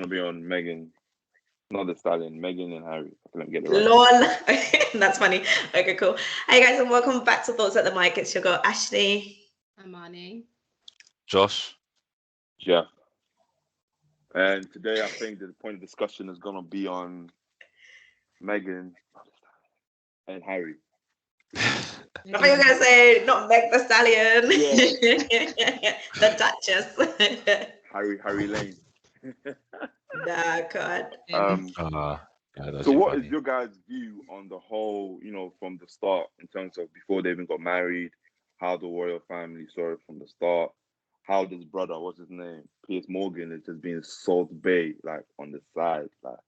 to be on Meghan, not the Stallion, Meghan and Harry. I couldn't get it right. Lol. That's funny. Okay, cool. Hey guys, and welcome back to Thoughts at the Mic. It's your girl Ashley. Amani. Josh. Yeah. And today I think the point of discussion is going to be on Meghan and Harry. I thought you were going to say, not Meg the Stallion. Yeah. The Duchess. Harry Lane. Nah, God. So what is your guys' view on the whole, from the start, in terms of before they even got married, how the royal family saw it from the start, how this brother, what's his name, Piers Morgan, is just being Salt Bay, like on the side, like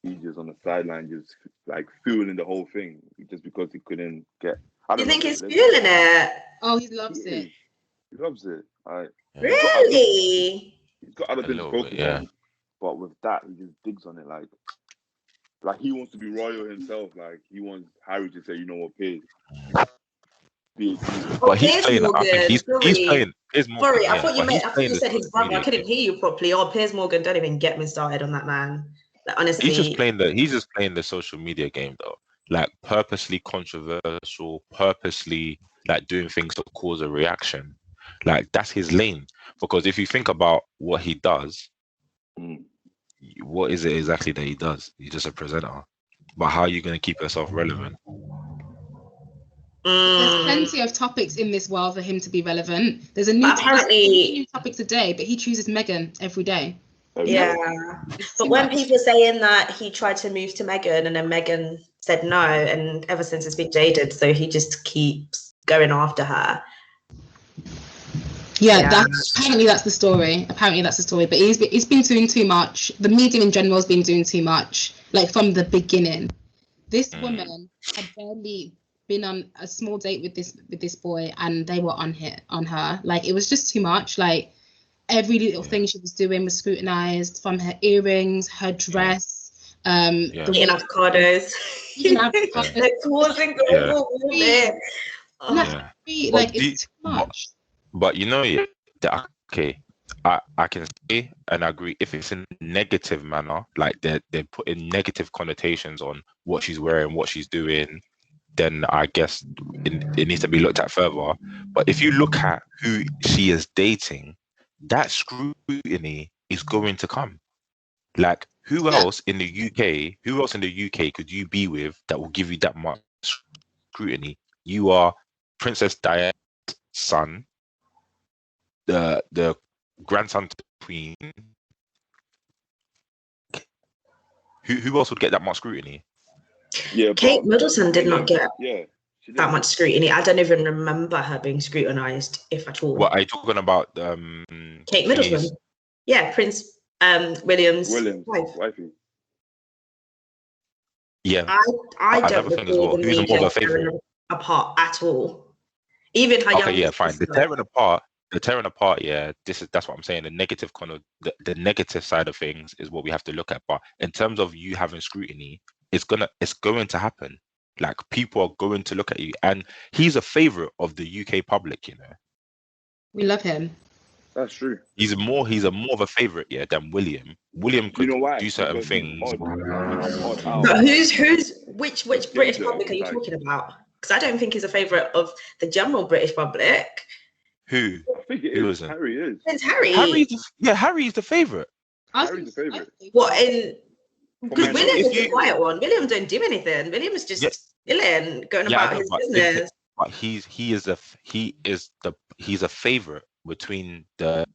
he's just on the sideline, just like fueling the whole thing, just because he couldn't get. You think he's fueling it? Oh, he loves it. He loves it. Really? He's got other things to focus on, but with that, he just digs on it, like he wants to be royal himself. Like he wants Harry to say, you know what, Piers. But he's playing. I think he's playing. Piers Morgan, sorry, I thought you said his brother. I couldn't hear you properly. Oh, Piers Morgan, don't even get me started on that man. Like, honestly, he's just playing the social media game though. Like purposely controversial, purposely like doing things to cause a reaction. Like that's his lane. Because if you think about what he does, what is it exactly that he does? He's just a presenter. But how are you going to keep yourself relevant? There's plenty of topics in this world for him to be relevant. There's a new topic today, but he chooses Meghan every day. Yeah. But when people are saying that he tried to move to Meghan and then Meghan said no, and ever since it's been jaded, so he just keeps going after her. Yeah, apparently that's the story. But he's been doing too much. The media in general has been doing too much, like from the beginning. This woman had barely been on a small date with this boy, and they were on her. Like it was just too much. Like every little thing she was doing was scrutinized, from her earrings, her dress, eating avocados. Like causing global warming. Like it's too much. But I can say and agree if it's in a negative manner, like they're putting negative connotations on what she's wearing, what she's doing, then I guess it needs to be looked at further. But if you look at who she is dating, that scrutiny is going to come. Like who else in the UK could you be with that will give you that much scrutiny? You are Princess Diana's son, the grandson to the Queen. Who else would get that much scrutiny? Yeah, Kate Middleton did not get that much scrutiny. I don't even remember her being scrutinized, if at all. What are you talking about? Kate Middleton. Yeah, Prince William's wifey. Yeah, I don't think as well. Who's more of a favorite? Apart at all. Even her youngest fine. sister. The tearing apart. Yeah, that's what I'm saying. The negative the negative side of things is what we have to look at. But in terms of you having scrutiny, it's going to happen. Like people are going to look at you, and he's a favorite of the UK public. We love him. That's true. He's more of a favorite, than William. William could do certain things. But which British public are you talking about? Because I don't think he's a favorite of the general British public. Who? I think it is. Harry is. It's Harry. Harry's the favorite. Harry's the favorite. What in? Because William is the quiet one. William don't do anything. William's just chilling, going about his business. But he's a favorite between the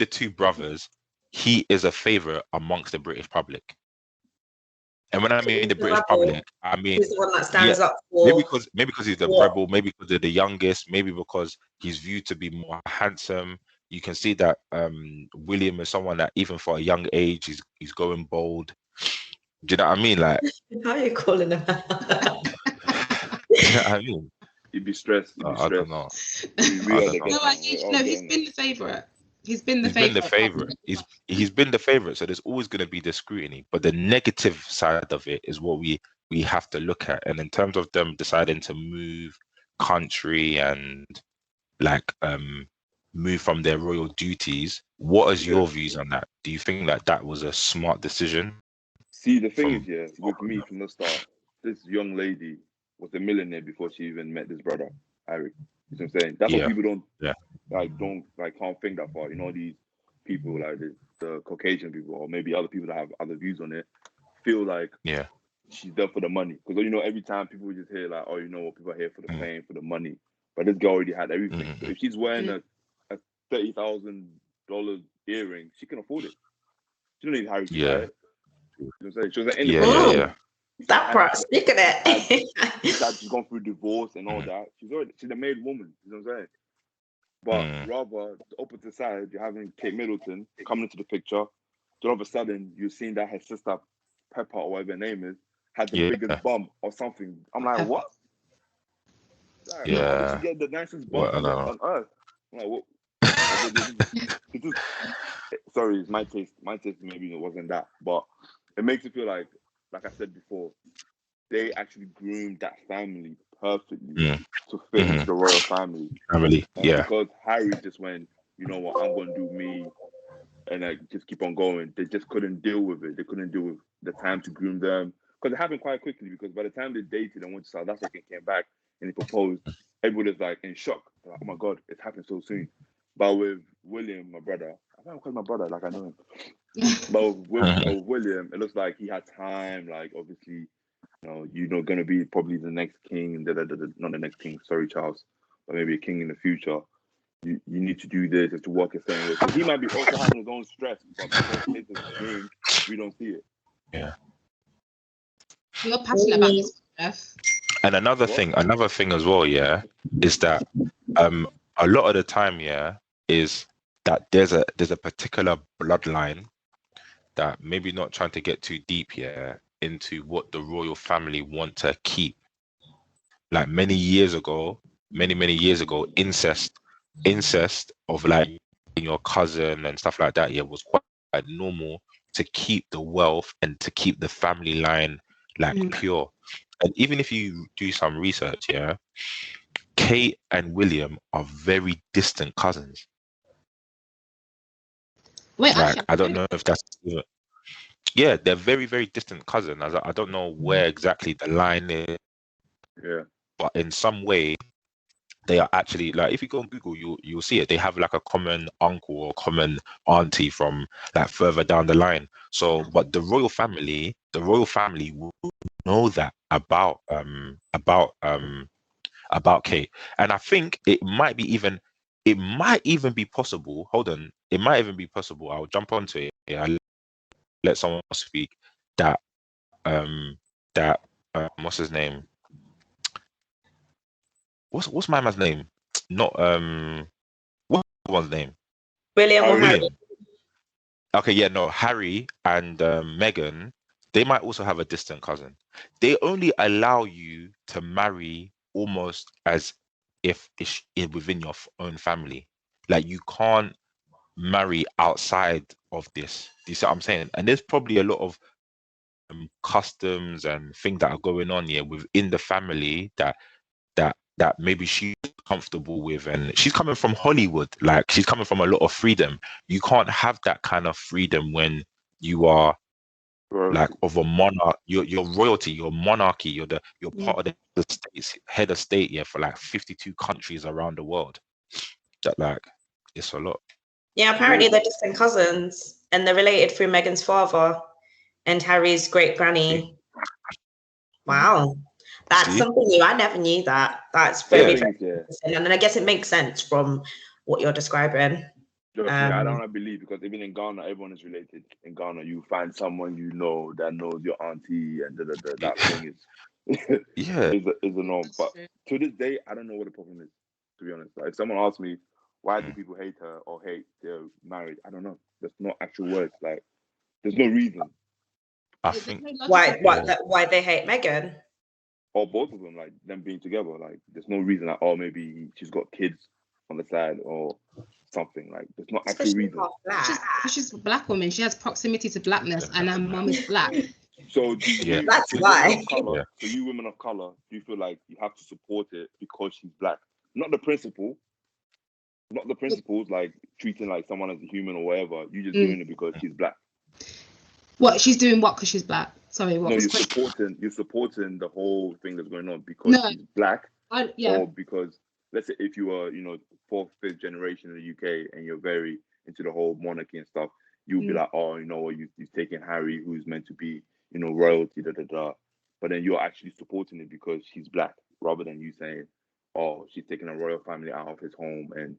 two brothers. He is a favorite amongst the British public. And when I mean the British public, I mean he's the one that stands up for. Maybe because he's the rebel, maybe because they're the youngest, maybe because he's viewed to be more handsome. You can see that William is someone that even for a young age, he's going bold. Do you know what I mean? Like, how are you calling him out? Do you know what I mean? He'd be stressed. I don't know. He's been the favorite. He's been the favorite. He's been the favorite. So there's always going to be the scrutiny, but the negative side of it is what we have to look at. And in terms of them deciding to move country and like move from their royal duties. What is your views on that? Do you think that that was a smart decision? See, the thing is, yeah, with me from the start, this young lady was a millionaire before she even met this brother, Harry. You know what I'm saying? That's what people don't can't think that far. You know, these people like the Caucasian people, or maybe other people that have other views on it, feel like she's there for the money. Because you know, every time people just hear like, oh, you know what, people are here for the fame, for the money. But this girl already had everything. So if she's wearing a $30,000 earring, she can afford it. She don't need Harry to buy it. You know what I'm saying? She was an independent. That part, speak of it. She's gone through divorce and all that. She's a made woman. You know what I'm saying? But rather, the opposite side, you're having Kate Middleton coming into the picture. Then all of a sudden, you're seeing that her sister, Pepper, or whatever her name is, had the biggest bum or something. I'm like, what? Like, how did she get the nicest bum on earth? I'm like, what? Sorry, it's my taste. My taste maybe it wasn't that, but it makes it feel like I said before, they actually groomed that family perfectly to fit into the royal family. Because Harry just went, you know what, I'm going to do me, and like just keep on going. They just couldn't deal with it. They couldn't deal with the time to groom them, because it happened quite quickly. Because by the time they dated and went to South Africa and came back and they proposed, everybody was like in shock. Like, oh my God, it's happened so soon. But with William, my brother, I don't call my brother like I know him. But with William, it looks like he had time. Like obviously, you're not going to be probably the next king. Not the next king. Sorry, Charles, but maybe a king in the future. You need to do this, to work a certain way. So he might be also having his own stress, but because his is groomed, we don't see it. Yeah. You're passionate about this stuff. And another thing as well, is that a lot of the time, is that there's a particular bloodline that maybe not trying to get too deep into what the royal family want to keep. Like many years ago, incest of like your cousin and stuff like that, was quite normal to keep the wealth and to keep the family line like pure. And even if you do some research, Kate and William are very distant cousins. Wait, like, I don't know if that's they're very, very distant cousins. I don't know where exactly the line is. Yeah. But in some way, they are actually, like, if you go on Google, you'll see it. They have like a common uncle or common auntie from like further down the line. So, but the royal family will know that about Kate. And I think it might even be possible. Hold on, it might even be possible. I'll jump onto it. I'll let someone speak. That what's his name? What's my man's name? Not what's one's name? William or Harry? Okay, Harry and Meghan, they might also have a distant cousin. They only allow you to marry almost as if it's within your own family. Like you can't marry outside of this. Do you see what I'm saying? And there's probably a lot of customs and things that are going on here within the family that maybe she's comfortable with, and she's coming from Hollywood. Like she's coming from a lot of freedom. You can't have that kind of freedom when you are like of a monarch. You're royalty, you're monarchy, you're part of the state's head of state for like 52 countries around the world. That like it's a lot. Yeah, apparently they're distant cousins and they're related through Meghan's father and Harry's great granny. Wow. That's something new. I never knew that. That's very interesting. And then I guess it makes sense from what you're describing. I don't believe, because even in Ghana, everyone is related. In Ghana, you find someone you know that knows your auntie, and that thing is is a norm. But to this day, I don't know what the problem is, to be honest. Like, if someone asks me, why do people hate her or hate their marriage? I don't know. There's no actual words. Like, there's no reason. I think why they hate Meghan? Or both of them, like them being together. Like, there's no reason. Like, oh, maybe she's got kids on the side or something. Like, there's not actual reason. She's a black woman. She has proximity to blackness, and her mum is black. So that's why. For you women of color, do you feel like you have to support it because she's black? Not the principle, Not the principles, like treating like someone as a human or whatever. You just doing it because she's black. What she's doing? What? Because she's black? Sorry, what? No, you're supporting the whole thing that's going on because she's black, or because let's say if you are, fourth, fifth generation in the UK and you're very into the whole monarchy and stuff, you'll be like, oh, you've taken Harry, who's meant to be, royalty, da da da. But then you're actually supporting it because she's black, rather than you saying, oh, she's taking a royal family out of his home and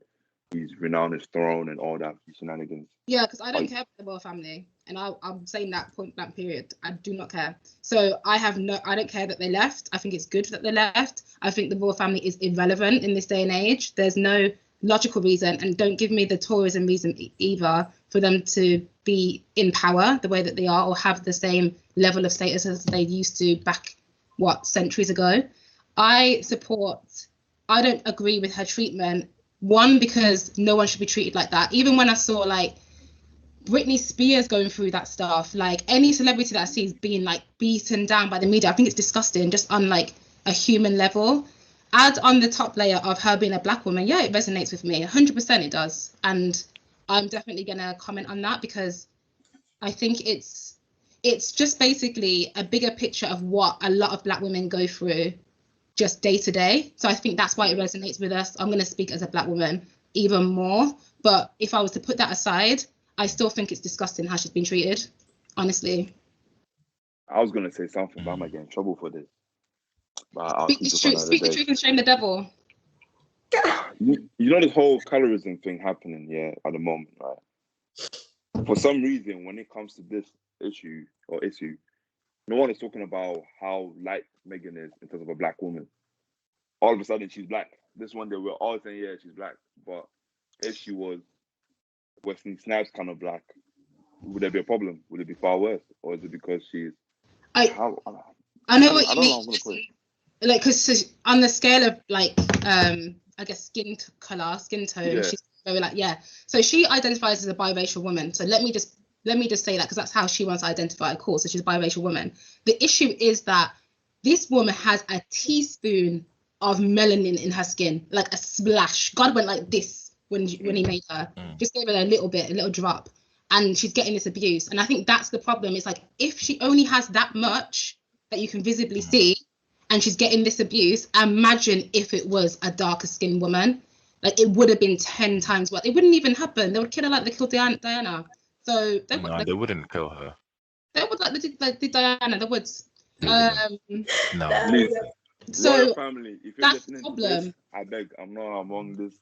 he's renowned his throne and all that shenanigans. Yeah, because I don't care about the royal family, and I'm saying that point blank period. I do not care. So I don't care that they left. I think it's good that they left. I think the royal family is irrelevant in this day and age. There's no logical reason, and don't give me the tourism reason either for them to be in power the way that they are or have the same level of status as they used to back, centuries ago. I don't agree with her treatment. One, because no one should be treated like that. Even when I saw like Britney Spears going through that stuff, like any celebrity that I see is being like beaten down by the media, I think it's disgusting, just on like a human level. Add on the top layer of her being a black woman, it resonates with me. 100% it does. And I'm definitely gonna comment on that because I think it's just basically a bigger picture of what a lot of black women go through just day to day. So I think that's why it resonates with us. I'm going to speak as a black woman even more. But if I was to put that aside, I still think it's disgusting how she's been treated, honestly. I was going to say something, but I might get in trouble for this. But speak the truth and shame the devil. You know this whole colorism thing happening, at the moment, right? For some reason, when it comes to this issue, no one is talking about how light Meghan is in terms of a black woman. All of a sudden, she's black. This one day, we're all saying, yeah, she's black. But if she was Wesley Snipes kind of black, would there be a problem? Would it be far worse? Or is it because she's... I know what you mean. Like, because on the scale of, like, I guess skin color, skin tone, she's very like, So she identifies as a biracial woman. So let me just say that because that's how she wants to identify, of course. So she's a biracial woman. The issue is that this woman has a teaspoon of melanin in her skin, like a splash. God went like this when he made her. Just gave her a little drop. And she's getting this abuse. And I think that's the problem. It's like, if she only has that much that you can visibly see, and she's getting this abuse, imagine if it was a darker skinned woman. Like, it would have been 10 times worse. It wouldn't even happen. They would kill her like they killed Diana. So they wouldn't kill her. They would like the Diana. They would. No. So family, if you're that's the problem. This, I beg, I'm not among this.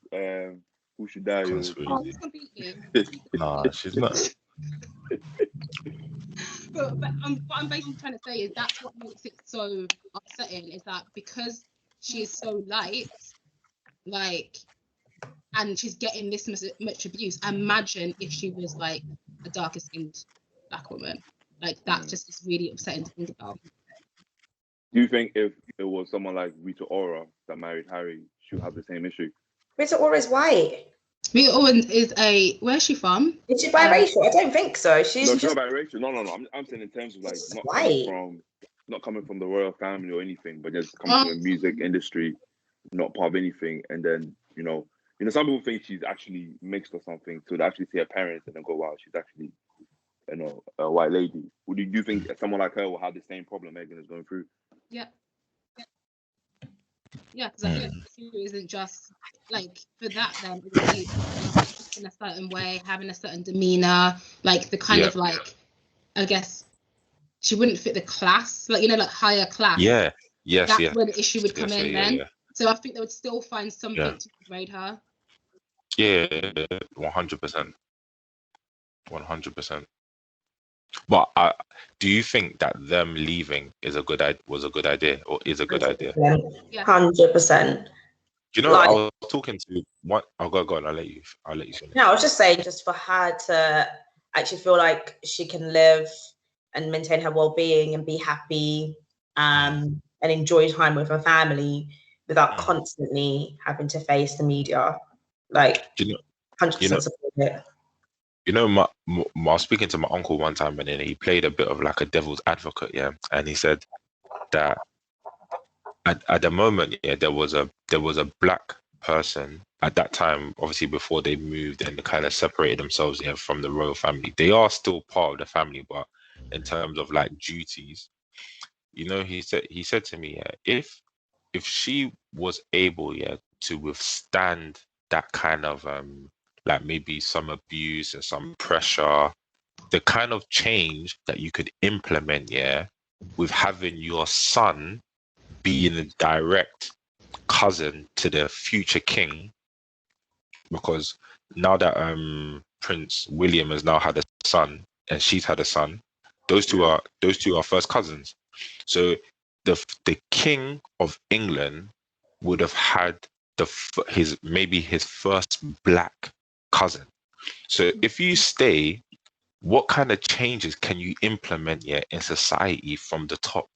Who should die? No, she's not. But what I'm basically trying to say is that's what makes it so upsetting, is that because she is so light, like, and she's getting this much abuse. Imagine if she was like a darker skinned black woman. Like, that just is really upsetting to think about. Do you think if it was someone like Rita Ora that married Harry, she would have the same issue? Rita Ora is white. Rita Ora is where's she from? Is she biracial? I don't think so. She's not biracial. No. I'm saying in terms of like not coming from the royal family or anything, but just coming from the music industry, not part of anything. And then some people think she's actually mixed or something, so they actually see her parents and then go, wow, she's actually a white lady. Would you think someone like her will have the same problem Meghan is going through? Yeah, because I think it isn't just like for that. Then it would be in a certain way, having a certain demeanor, like the kind of like, I guess she wouldn't fit the class, like like higher class. Yeah, yes, that's where the issue would come in then. Yeah. So I think they would still find something to degrade her. Yeah, 100%. 100%. But do you think that them leaving was a good idea, or is a good idea? 100%. You know, I was talking to one. I'll go on. I'll let you finish. No, I was just saying, just for her to actually feel like she can live and maintain her well-being and be happy, and enjoy time with her family without constantly having to face the media. Like, 100% support it. I was speaking to my uncle one time, and then he played a bit of like a devil's advocate, and he said that at the moment, there was a black person at that time, obviously before they moved and kind of separated themselves from the royal family. They are still part of the family, but in terms of like duties, he said to me, if she was able, to withstand that kind of like maybe some abuse and some pressure, the kind of change that you could implement, with having your son being a direct cousin to the future king, because now that Prince William has now had a son and she's had a son, those two are first cousins. So the King of England would have had his first black cousin. So if you stay, what kind of changes can you implement in society from the top?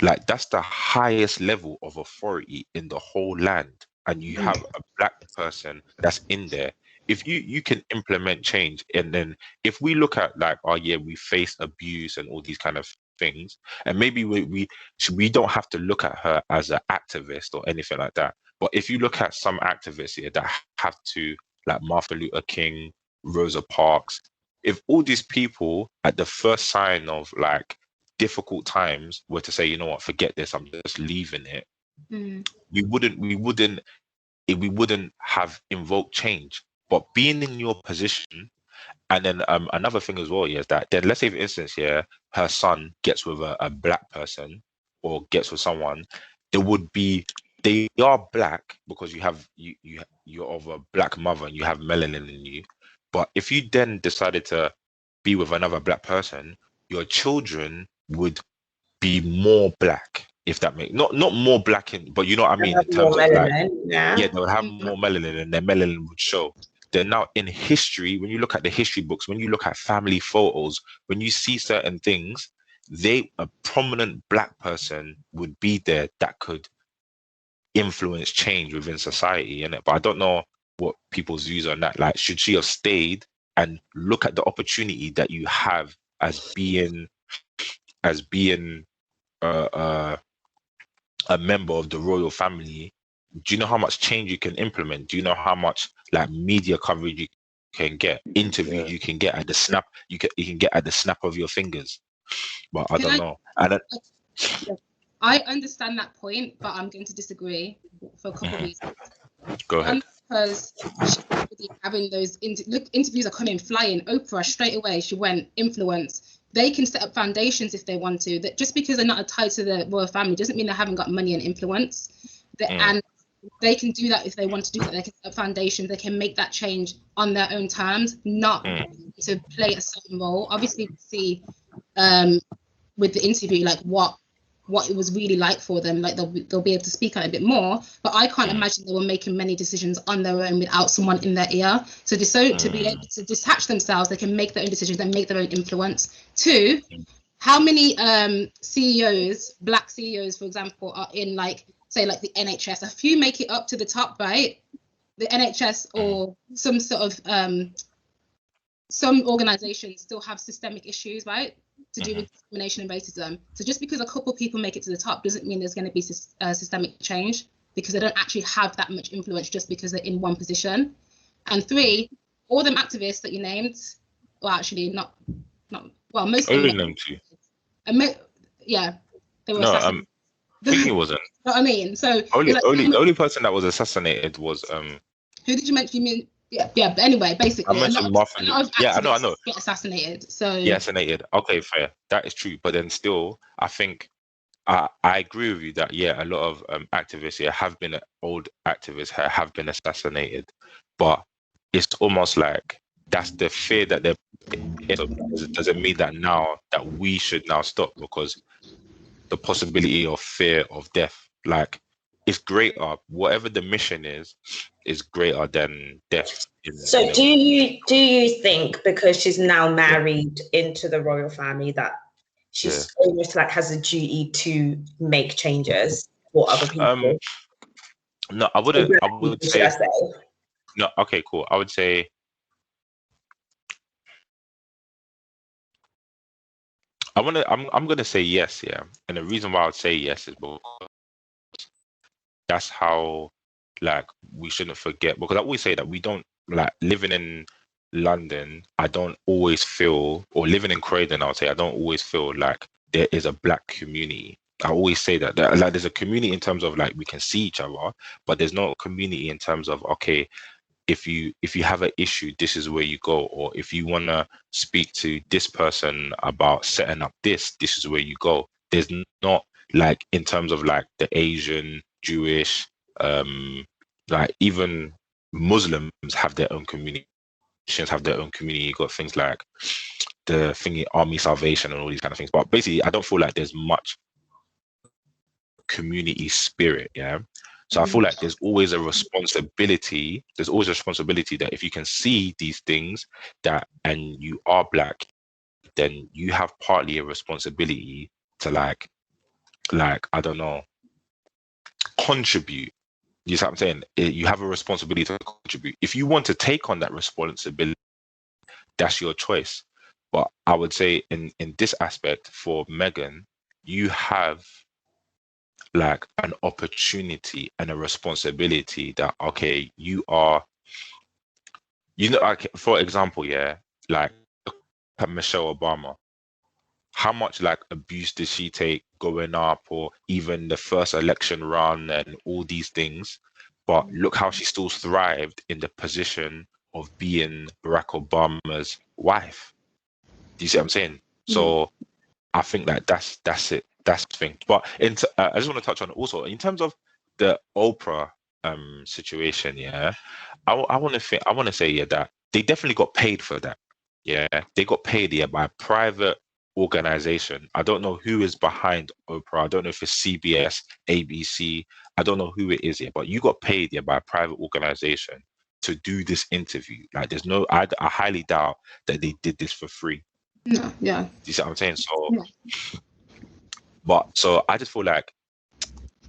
Like that's the highest level of authority in the whole land, and you have a black person that's in there. If you can implement change, and then if we look at like, oh yeah, we face abuse and all these kind of things, and maybe we don't have to look at her as an activist or anything like that. But if you look at some activists here that have to, like Martin Luther King, Rosa Parks, if all these people at the first sign of like difficult times were to say, you know what, forget this, I'm just leaving it, we wouldn't have invoked change. But being in your position, and then another thing as well, is that then let's say for instance, her son gets with a black person or gets with someone, it would be, they are black because you're of a black mother and you have melanin in you. But if you then decided to be with another black person, your children would be more black, if that makes, not more black in, but you know what I mean, in terms of like, they would have more melanin and their melanin would show. Then now in history, when you look at the history books, when you look at family photos, when you see certain things, a prominent black person would be there that could influence change within society, innit? But I don't know what people's views on that. Like, should she have stayed and look at the opportunity that you have as being a member of the royal family? Do you know how much change you can implement? Do you know how much like media coverage you can get, interviews you can get at the snap? You can get at the snap of your fingers. But I don't know. I understand that point, but I'm going to disagree for a couple of reasons. Go ahead. Because she's already having those interviews are coming flying. Oprah straight away, she went influence. They can set up foundations if they want to. That just because they're not tied to the royal family doesn't mean they haven't got money and influence. And they can do that if they want to do that. They can set up foundations. They can make that change on their own terms, not to play a certain role. Obviously, we see with the interview like what it was really like for them. Like they'll be able to speak out a bit more. But I can't imagine they were making many decisions on their own without someone in their ear. So to be able to detach themselves, they can make their own decisions and make their own influence. Two, how many CEOs, black CEOs, for example, are in like, say, like the NHS? A few make it up to the top, right? The NHS or some sort of some organizations still have systemic issues, right, to do with discrimination and racism. So just because a couple people make it to the top doesn't mean there's going to be systemic change, because they don't actually have that much influence just because they're in one position. And three, all them activists that you named, well, actually not well, most of them. Named you. They were assassinated. I think it wasn't. You know what I mean? So the only person that was assassinated was who did you mention? You mean but anyway, basically, I mentioned Martin. I know. Get assassinated. So assassinated. Okay, fair. That is true. But then still, I think I agree with you that a lot of activists have been old activists have been assassinated, but it's almost like that's the fear that they're. It doesn't mean that now that we should now stop, because the possibility of fear of death, like, it's greater. Whatever the mission is greater than death. So do you think because she's now married into the royal family that she's almost like has a duty to make changes for other people? No, I wouldn't. I would say no. Okay, cool. I would say I'm gonna say yes, and the reason why I would say yes is because that's how like we shouldn't forget, because I always say that we don't, like, living in London, I don't always feel, or living in Croydon, I would say, I don't always feel like there is a black community. I always say that like there's a community in terms of like we can see each other, but there's no community in terms of, okay, if you have an issue, this is where you go, or if you want to speak to this person about setting up this is where you go. There's not, like, in terms of like the Asian, Jewish, like even Muslims have their own community, Christians have their own community. You got things like the thingy Army Salvation and all these kind of things, but basically I don't feel like there's much community spirit. Yeah, so I feel like there's always a responsibility that if you can see these things that and you are black, then you have partly a responsibility to like I don't know, contribute. You see what I'm saying? You have a responsibility to contribute. If you want to take on that responsibility, that's your choice. But I would say in this aspect for Meghan, you have like an opportunity and a responsibility that, okay, you are, like, for example, yeah, like Michelle Obama, how much like abuse did she take going up, or even the first election run and all these things, but look how she still thrived in the position of being Barack Obama's wife. Do you see what I'm saying? So I think that that's it. That's the thing. But I just want to touch on also in terms of the Oprah situation. Yeah, I want to say, yeah, that they definitely got paid for that. Yeah, they got paid, yeah, by a private organization. I don't know who is behind Oprah. I don't know if it's CBS, ABC. I don't know who it is, yeah, but you got paid, yeah, by a private organization to do this interview. Like, there's no, I highly doubt that they did this for free. No, yeah. Do you see what I'm saying? So, but so I just feel like,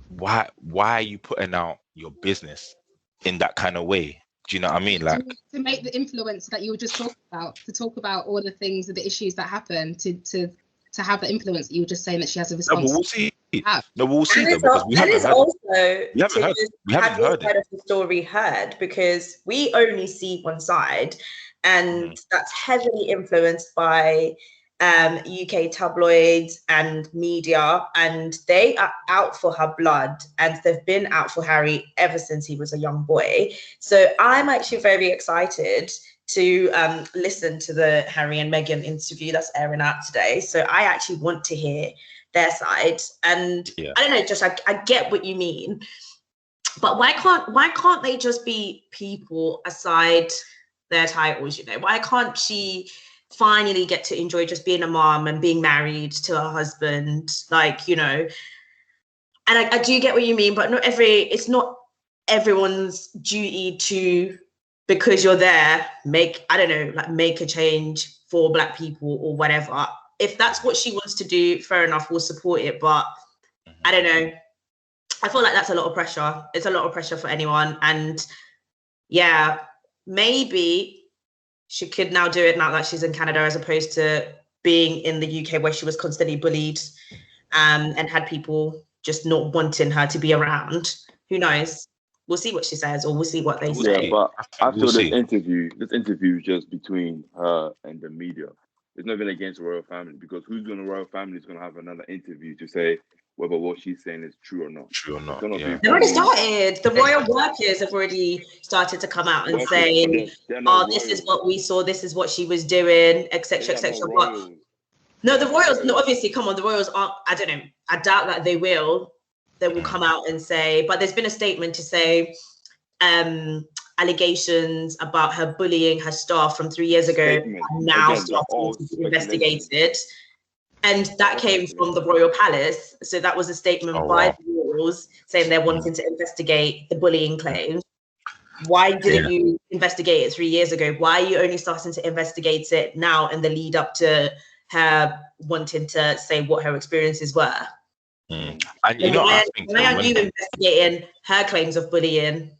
why are you putting out your business in that kind of way? Do you know what I mean? Like, to make the influence that you were just talking about, to talk about all the things and the issues that happen, to have the influence that you were just saying that she has a responsibility. No, we'll see though, because we haven't heard of the story heard, because we only see one side, and that's heavily influenced by UK tabloids and media, and they are out for her blood, and they've been out for Harry ever since he was a young boy. So I'm actually very excited to listen to the Harry and Meghan interview that's airing out today. So I actually want to hear their side. And I don't know, just I get what you mean, but why can't they just be people aside their titles? You know, why can't she finally get to enjoy just being a mom and being married to her husband? Like, you know, and I do get what you mean, but it's not everyone's duty to, because you're there, make a change for Black people or whatever. If that's what she wants to do, fair enough, we'll support it. But I don't know. I feel like that's a lot of pressure. It's a lot of pressure for anyone. And yeah, maybe she could now do it now that she's in Canada, as opposed to being in the UK where she was constantly bullied and had people just not wanting her to be around. Who knows? We'll see what she says, or we'll see what they say. Yeah, but I feel this interview is just between her and the media. It's nothing against the royal family, because who's going to royal family is going to have another interview to say whether what she's saying is true or not. Yeah. They've already started. The royal workers have already started to come out and say, this is what we saw, this is what she was doing, etc., etc. But no, the royals, no, obviously, come on, the royals aren't, I don't know, I doubt that they will come out and say, but there's been a statement to say allegations about her bullying her staff from 3 years ago now starting to be investigated. And that came from the royal palace. So that was a statement by the royals saying they're wanting to investigate the bullying claims. Why didn't you investigate it 3 years ago? Why are you only starting to investigate it now in the lead up to her wanting to say what her experiences were? And you know, why aren't you investigating her claims of bullying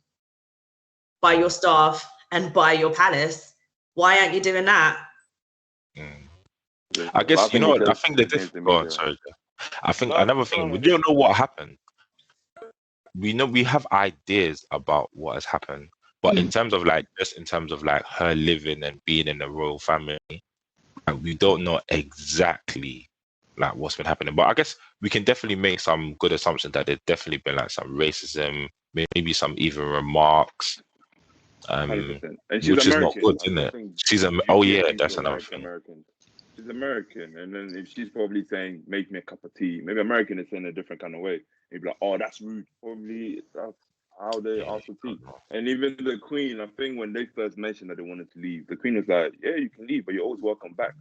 by your staff and by your palace? Why aren't you doing that? I guess, you know, I think the difference. Oh, sorry. I think another thing, we don't know what happened. we have ideas about what has happened, but in terms of like her living and being in the royal family, like, we don't know exactly like what's been happening. But I guess we can definitely make some good assumptions that there's definitely been like some racism, maybe some even remarks, 100%. And she's which is not American. good, Like, isn't I it? think She's that's another like thing. Americans. She's American, and then if she's probably saying, "Make me a cup of tea," maybe American is saying a different kind of way. Maybe like, "Oh, that's rude." Probably that's how they ask for tea. And even the Queen, I think when they first mentioned that they wanted to leave, the Queen was like, "Yeah, you can leave, but you're always welcome back."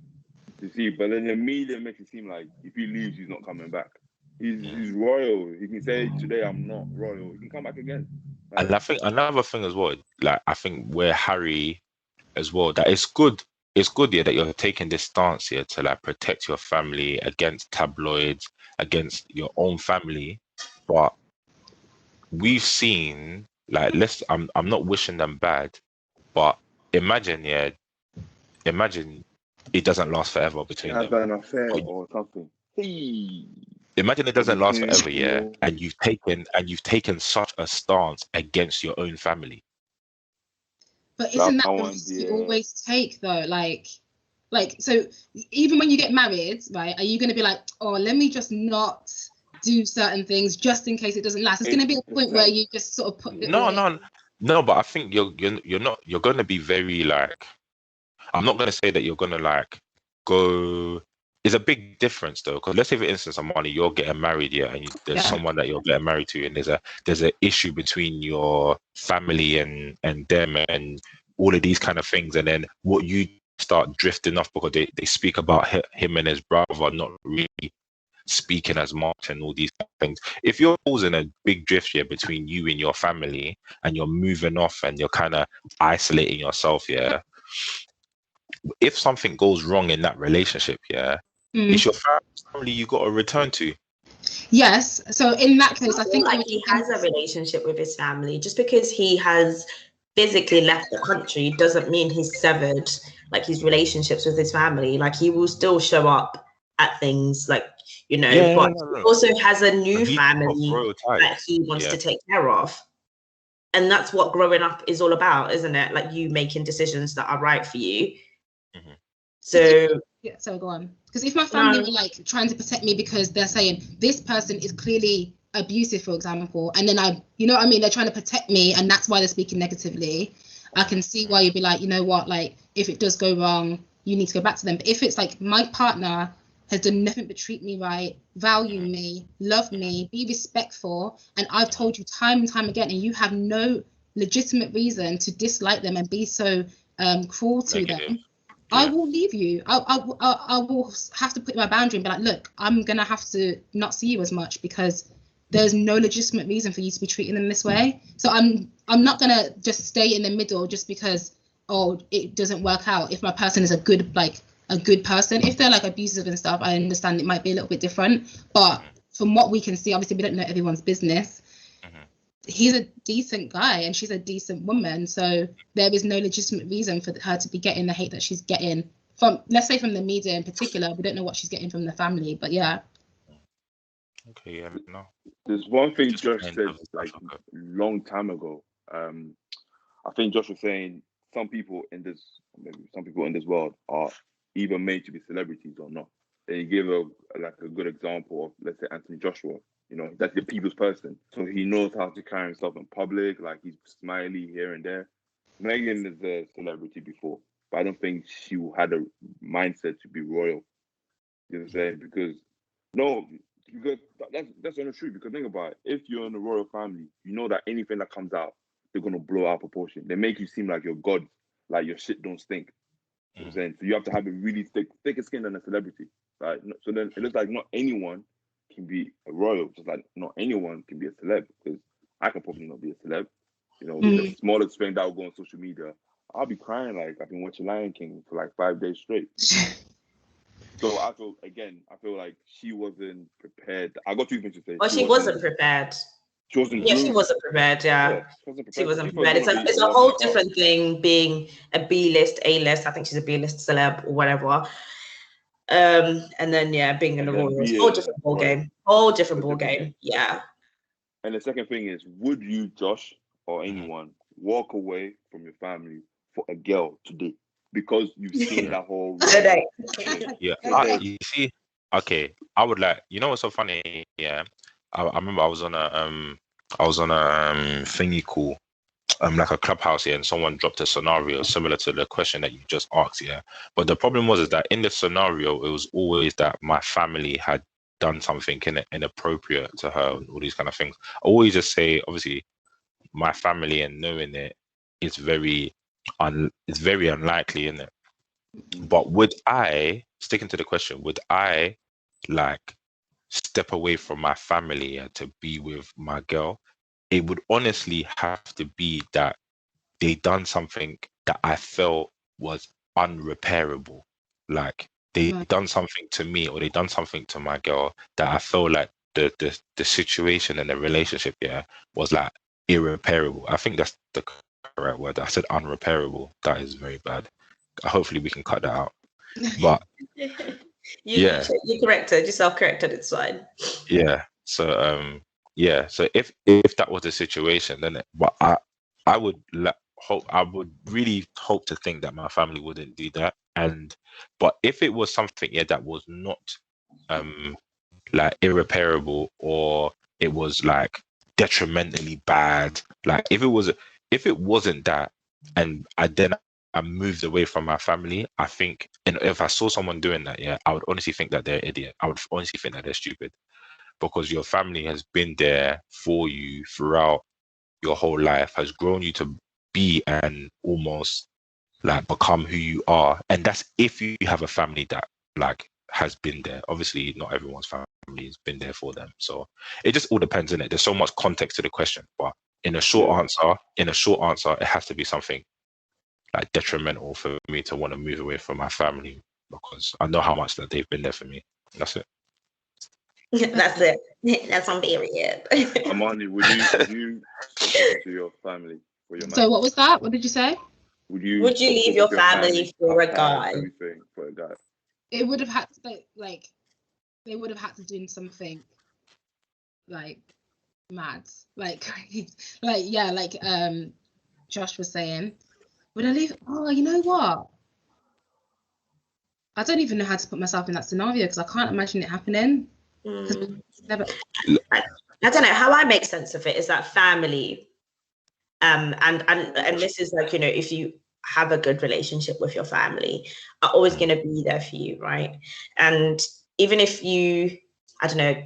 You see, but then the media makes it seem like if he leaves, he's not coming back. He's royal. He can say today, "I'm not royal." He can come back again. Like, And I think another thing as well, like I think where Harry as well, that it's good. It's good, yeah, that you're taking this stance here to like protect your family against tabloids, against your own family. But we've seen, like, I'm not wishing them bad, but imagine, yeah, imagine it doesn't last forever between has them. an affair But or something. Hey, imagine it what doesn't last between forever, yeah, you and you've taken such a stance against your own family. But isn't that the risk you always take though? Like, so even when you get married, right? Are you going to be like, oh, let me just not do certain things just in case it doesn't last? It's going to be a point where you just sort of put it away. No. But I think you're not. You're going to be very like. I'm not going to say that you're going to like go. It's a big difference though, because let's say for instance, Amani, you're getting married, yeah, and there's someone that you're getting married to, and there's an issue between your family and them and all of these kind of things, and then what you start drifting off because they speak about him and his brother not really speaking as much and all these things. If you're causing a big drift here between you and your family, and you're moving off and you're kind of isolating yourself, yeah. If something goes wrong in that relationship, yeah, it's your family you got to return to. Yes. So in that case, I think like he has a relationship with his family. Just because he has physically left the country doesn't mean he's severed like his relationships with his family. Like he will still show up at things, like, you know, but he also has a new family that he wants to take care of. And that's what growing up is all about, isn't it? Like you making decisions that are right for you. So yeah, so go on. Because if my family were like trying to protect me because they're saying this person is clearly abusive, for example, and then you know what I mean, they're trying to protect me and that's why they're speaking negatively, I can see why you'd be like, you know what, like if it does go wrong, you need to go back to them. But if it's like my partner has done nothing but treat me right, value me, love me, be respectful, and I've told you time and time again, and you have no legitimate reason to dislike them and be so cruel to them, I will leave you. I will have to put my boundary and be like, look, I'm gonna have to not see you as much because there's no legitimate reason for you to be treating them this way. So I'm not gonna just stay in the middle just because it doesn't work out. If my person is a good person, if they're like abusive and stuff, I understand it might be a little bit different. But from what we can see, obviously we don't know everyone's business. He's a decent guy and she's a decent woman, so there is no legitimate reason for her to be getting the hate that she's getting from, let's say, from the media in particular. We don't know what she's getting from the family, but yeah. Okay, yeah, no. There's one thing Josh said like a long time ago. I think Josh was saying some people in this world are either made to be celebrities or not. And he gave a good example of, let's say, Anthony Joshua. You know, that's the people's person. So he knows how to carry himself in public, like he's smiley here and there. Meghan is a celebrity before, but I don't think she had a mindset to be royal. You know what I'm saying? Because that's not true. Because think about it. If you're in the royal family, you know that anything that comes out, they're gonna blow out proportion. They make you seem like you're God, like your shit don't stink. You know what I'm saying? So you have to have a really thicker skin than a celebrity. Right? So then it looks like not anyone can be a royal, just like not anyone can be a celeb, because I can probably not be a celeb. You know, the smallest thing that will go on social media, I'll be crying like I've been watching Lion King for like 5 days straight. So I feel like she wasn't prepared. I got 2 things to say. Well, she wasn't prepared. She wasn't. Yeah, she wasn't prepared. Yeah, she wasn't prepared. It's a whole different thing being a B-list, A-list. I think she's a B-list celeb or whatever. And then being in the royals, whole different ball game. Whole different ball game. Yeah. And the second thing is, would you, Josh, or anyone, walk away from your family for a girl today because you've seen that whole Today. Yeah, Today. you see, okay, I would like, you know what's so funny? Yeah, I remember I was on a thingy call, like a clubhouse here, and someone dropped a scenario similar to the question that you just asked, yeah. But the problem was is that in the scenario, it was always that my family had done something inappropriate to her, and all these kind of things. I always just say, obviously, my family and knowing it is it's very unlikely, isn't it? But would I, sticking to the question, would I like step away from my family to be with my girl? It would honestly have to be that they done something that I felt was unrepairable. Like they done something to me or they done something to my girl that I felt like the situation and the relationship, yeah, was like irreparable. I think that's the correct word. I said unrepairable. That is very bad. Hopefully we can cut that out. But you corrected, you self-corrected, it's fine. Yeah. So so if that was the situation, then but I would hope, I would really hope to think that my family wouldn't do that. But if it was something, yeah, that was not like irreparable, or it was like detrimentally bad, like if it wasn't that, and I moved away from my family, I think, and if I saw someone doing that, yeah, I would honestly think that they're an idiot. I would honestly think that they're stupid, because your family has been there for you throughout your whole life, has grown you to be and almost like become who you are. And that's if you have a family that like has been there. Obviously, not everyone's family has been there for them. So it just all depends on it. There's so much context to the question. But in a short answer, it has to be something like detrimental for me to want to move away from my family, because I know how much that they've been there for me. That's it. That's it. That's on period. Amani, would you stop talking to your family for your man? So what was that? What did you say? Would you leave your family for a guy? Everything for a guy. It would have had to like they would have had to do something like mad, like yeah, like Josh was saying. Would I leave? Oh, you know what? I don't even know how to put myself in that scenario because I can't imagine it happening. Never. I don't know how I make sense of it. Is that family, and this is like, you know, if you have a good relationship with your family, are always going to be there for you, right? And even if you, I don't know,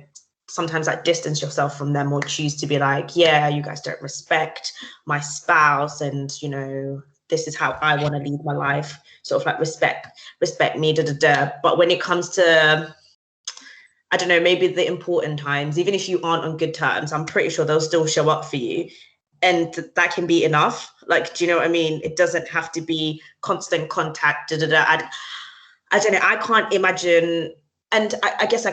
sometimes like distance yourself from them or choose to be like, yeah, you guys don't respect my spouse, and you know, this is how I want to lead my life, sort of like respect me, But when it comes to, I don't know, maybe the important times, even if you aren't on good terms, I'm pretty sure they'll still show up for you. And that can be enough. Like, do you know what I mean? It doesn't have to be constant contact. I don't know. I can't imagine. And I guess I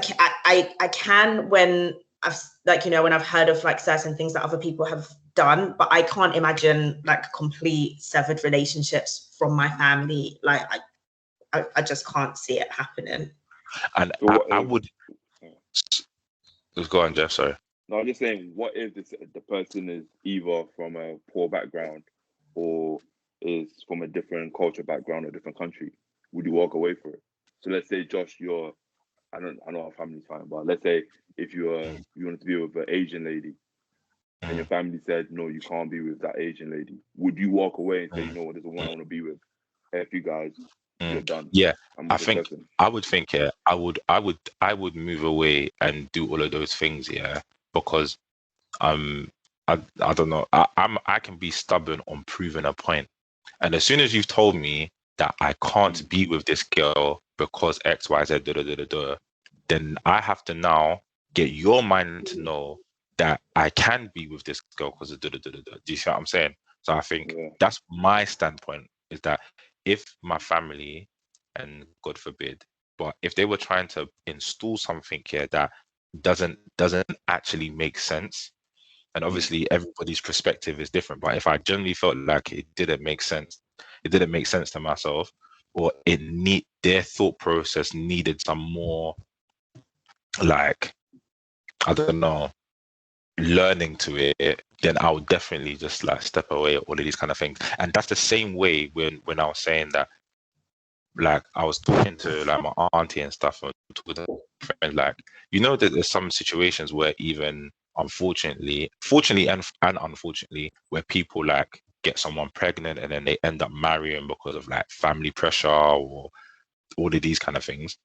can when I've, like, you know, when I've heard of like certain things that other people have done, but I can't imagine like complete severed relationships from my family. Like I just can't see it happening. And I would. Let's go on, Jeff. Sorry. No, I'm just saying, what if the person is either from a poor background or is from a different culture background or different country? Would you walk away for it? So let's say, Josh, I know our family's fine, but let's say if you wanted to be with an Asian lady and your family said, no, you can't be with that Asian lady, would you walk away and say, you know what, there's the one I want to be with? If you guys, you're done. Yeah, I would think, yeah, I would move away and do all of those things, yeah, because I don't know, I can be stubborn on proving a point, and as soon as you've told me that I can't be with this girl because X, Y, Z, then I have to now get your mind to know that I can be with this girl because of Do you see what I'm saying? So I think that's my standpoint, is that if my family, and God forbid, but if they were trying to install something here that doesn't actually make sense, and obviously everybody's perspective is different, but if I generally felt like it didn't make sense to myself, or their thought process needed some more, like, I don't know, learning to it, then I would definitely just like step away, all of these kind of things. And that's the same way when I was saying that, like I was talking to like my auntie and stuff, and talking to friends, like, you know, that there's some situations where even fortunately and unfortunately, where people like get someone pregnant and then they end up marrying because of like family pressure or all of these kind of things.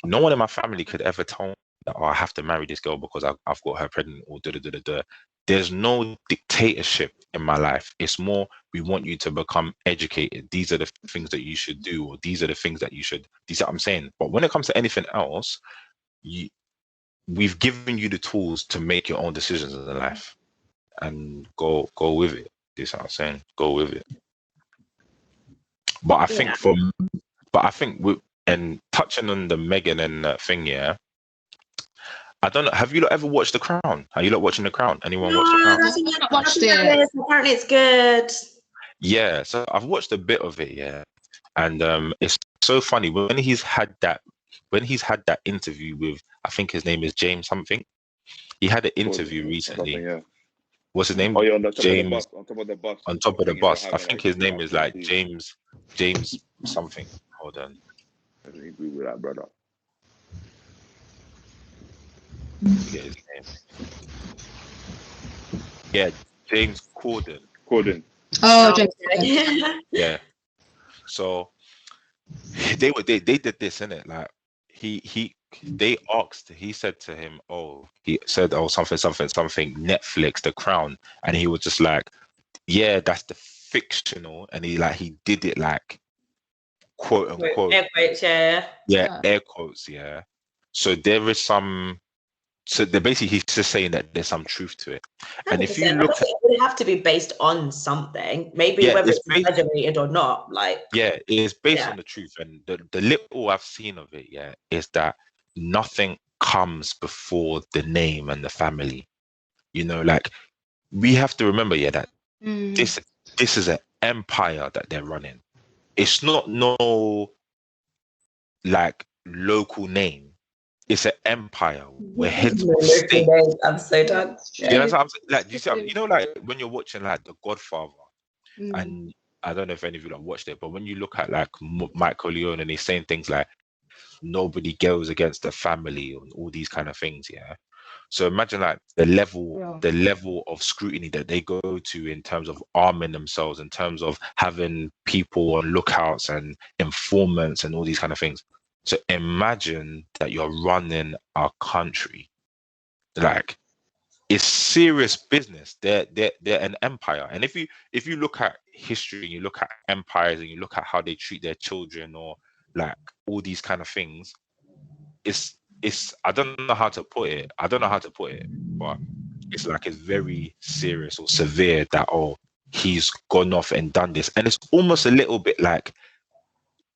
No one in my family could ever tell me that, oh, I have to marry this girl because I've got her pregnant or da da da da da. There's no dictatorship in my life. It's more, we want you to become educated. These are the things that you should do, or these are the things that you should. These are what I'm saying. But when it comes to anything else, we've given you the tools to make your own decisions in life and go with it. This is what I'm saying. Go with it. But I think and touching on the Meghan and thing, yeah. I don't know. Have you lot ever watched The Crown? Are you lot watching The Crown? Anyone watch The Crown? I haven't watched it. Apparently, it's good. Yeah, so I've watched a bit of it, yeah, and it's so funny when he's had that interview with, I think his name is James something. He had an interview recently. Yeah. What's his name? Oh, yeah, on top James. On top of the bus. On top of the bus. I think his name is like James something. Hold on. I agree with that, brother. Get his name. Yeah, James Corden. Oh, James. Yeah. So they did this, innit? Like he said to him, something Netflix, The Crown, and he was just like, yeah, that's the fictional, and he did it like quote unquote air quotes, air quotes, yeah. So there is some. So basically, he's just saying that there's some truth to it. And if you look, it would have to be based on something, maybe whether it's exaggerated or not. Like, yeah, it's based on the truth. And the little I've seen of it, yeah, is that nothing comes before the name and the family. You know, like we have to remember, yeah, that this is an empire that they're running. It's not no like local name. It's an empire. We're heads of state. I'm so done. Yeah, that's what I'm saying. Like, you see, you know, like when you're watching like The Godfather, and I don't know if any of you like watched it, but when you look at like Michael Leone and he's saying things like nobody goes against the family and all these kind of things, yeah. So imagine like the level of scrutiny that they go to in terms of arming themselves, in terms of having people on lookouts and informants and all these kind of things. So imagine that you're running our country. Like, it's serious business. They're an empire. And if you look at history and you look at empires and you look at how they treat their children or like all these kind of things, it's I don't know how to put it. But it's like it's very serious or severe that, oh, he's gone off and done this. And it's almost a little bit like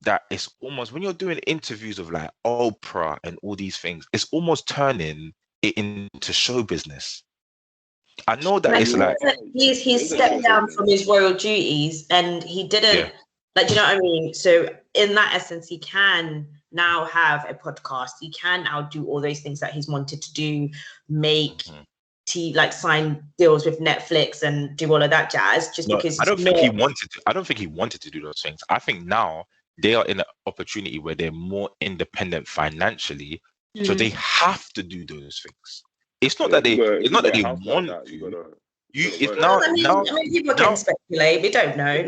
that. It's almost when you're doing interviews of like Oprah and all these things, it's almost turning it into show business. I know that it's like he's stepped down from his royal duties and he didn't like, do you know what I mean? So in that essence, he can now have a podcast. He can now do all those things that he's wanted to do, make like sign deals with Netflix and do all of that jazz. Because I don't think he wanted to do those things. I think now they are in an opportunity where they're more independent financially, so they have to do those things. It's not that they want to. People can speculate. We don't know.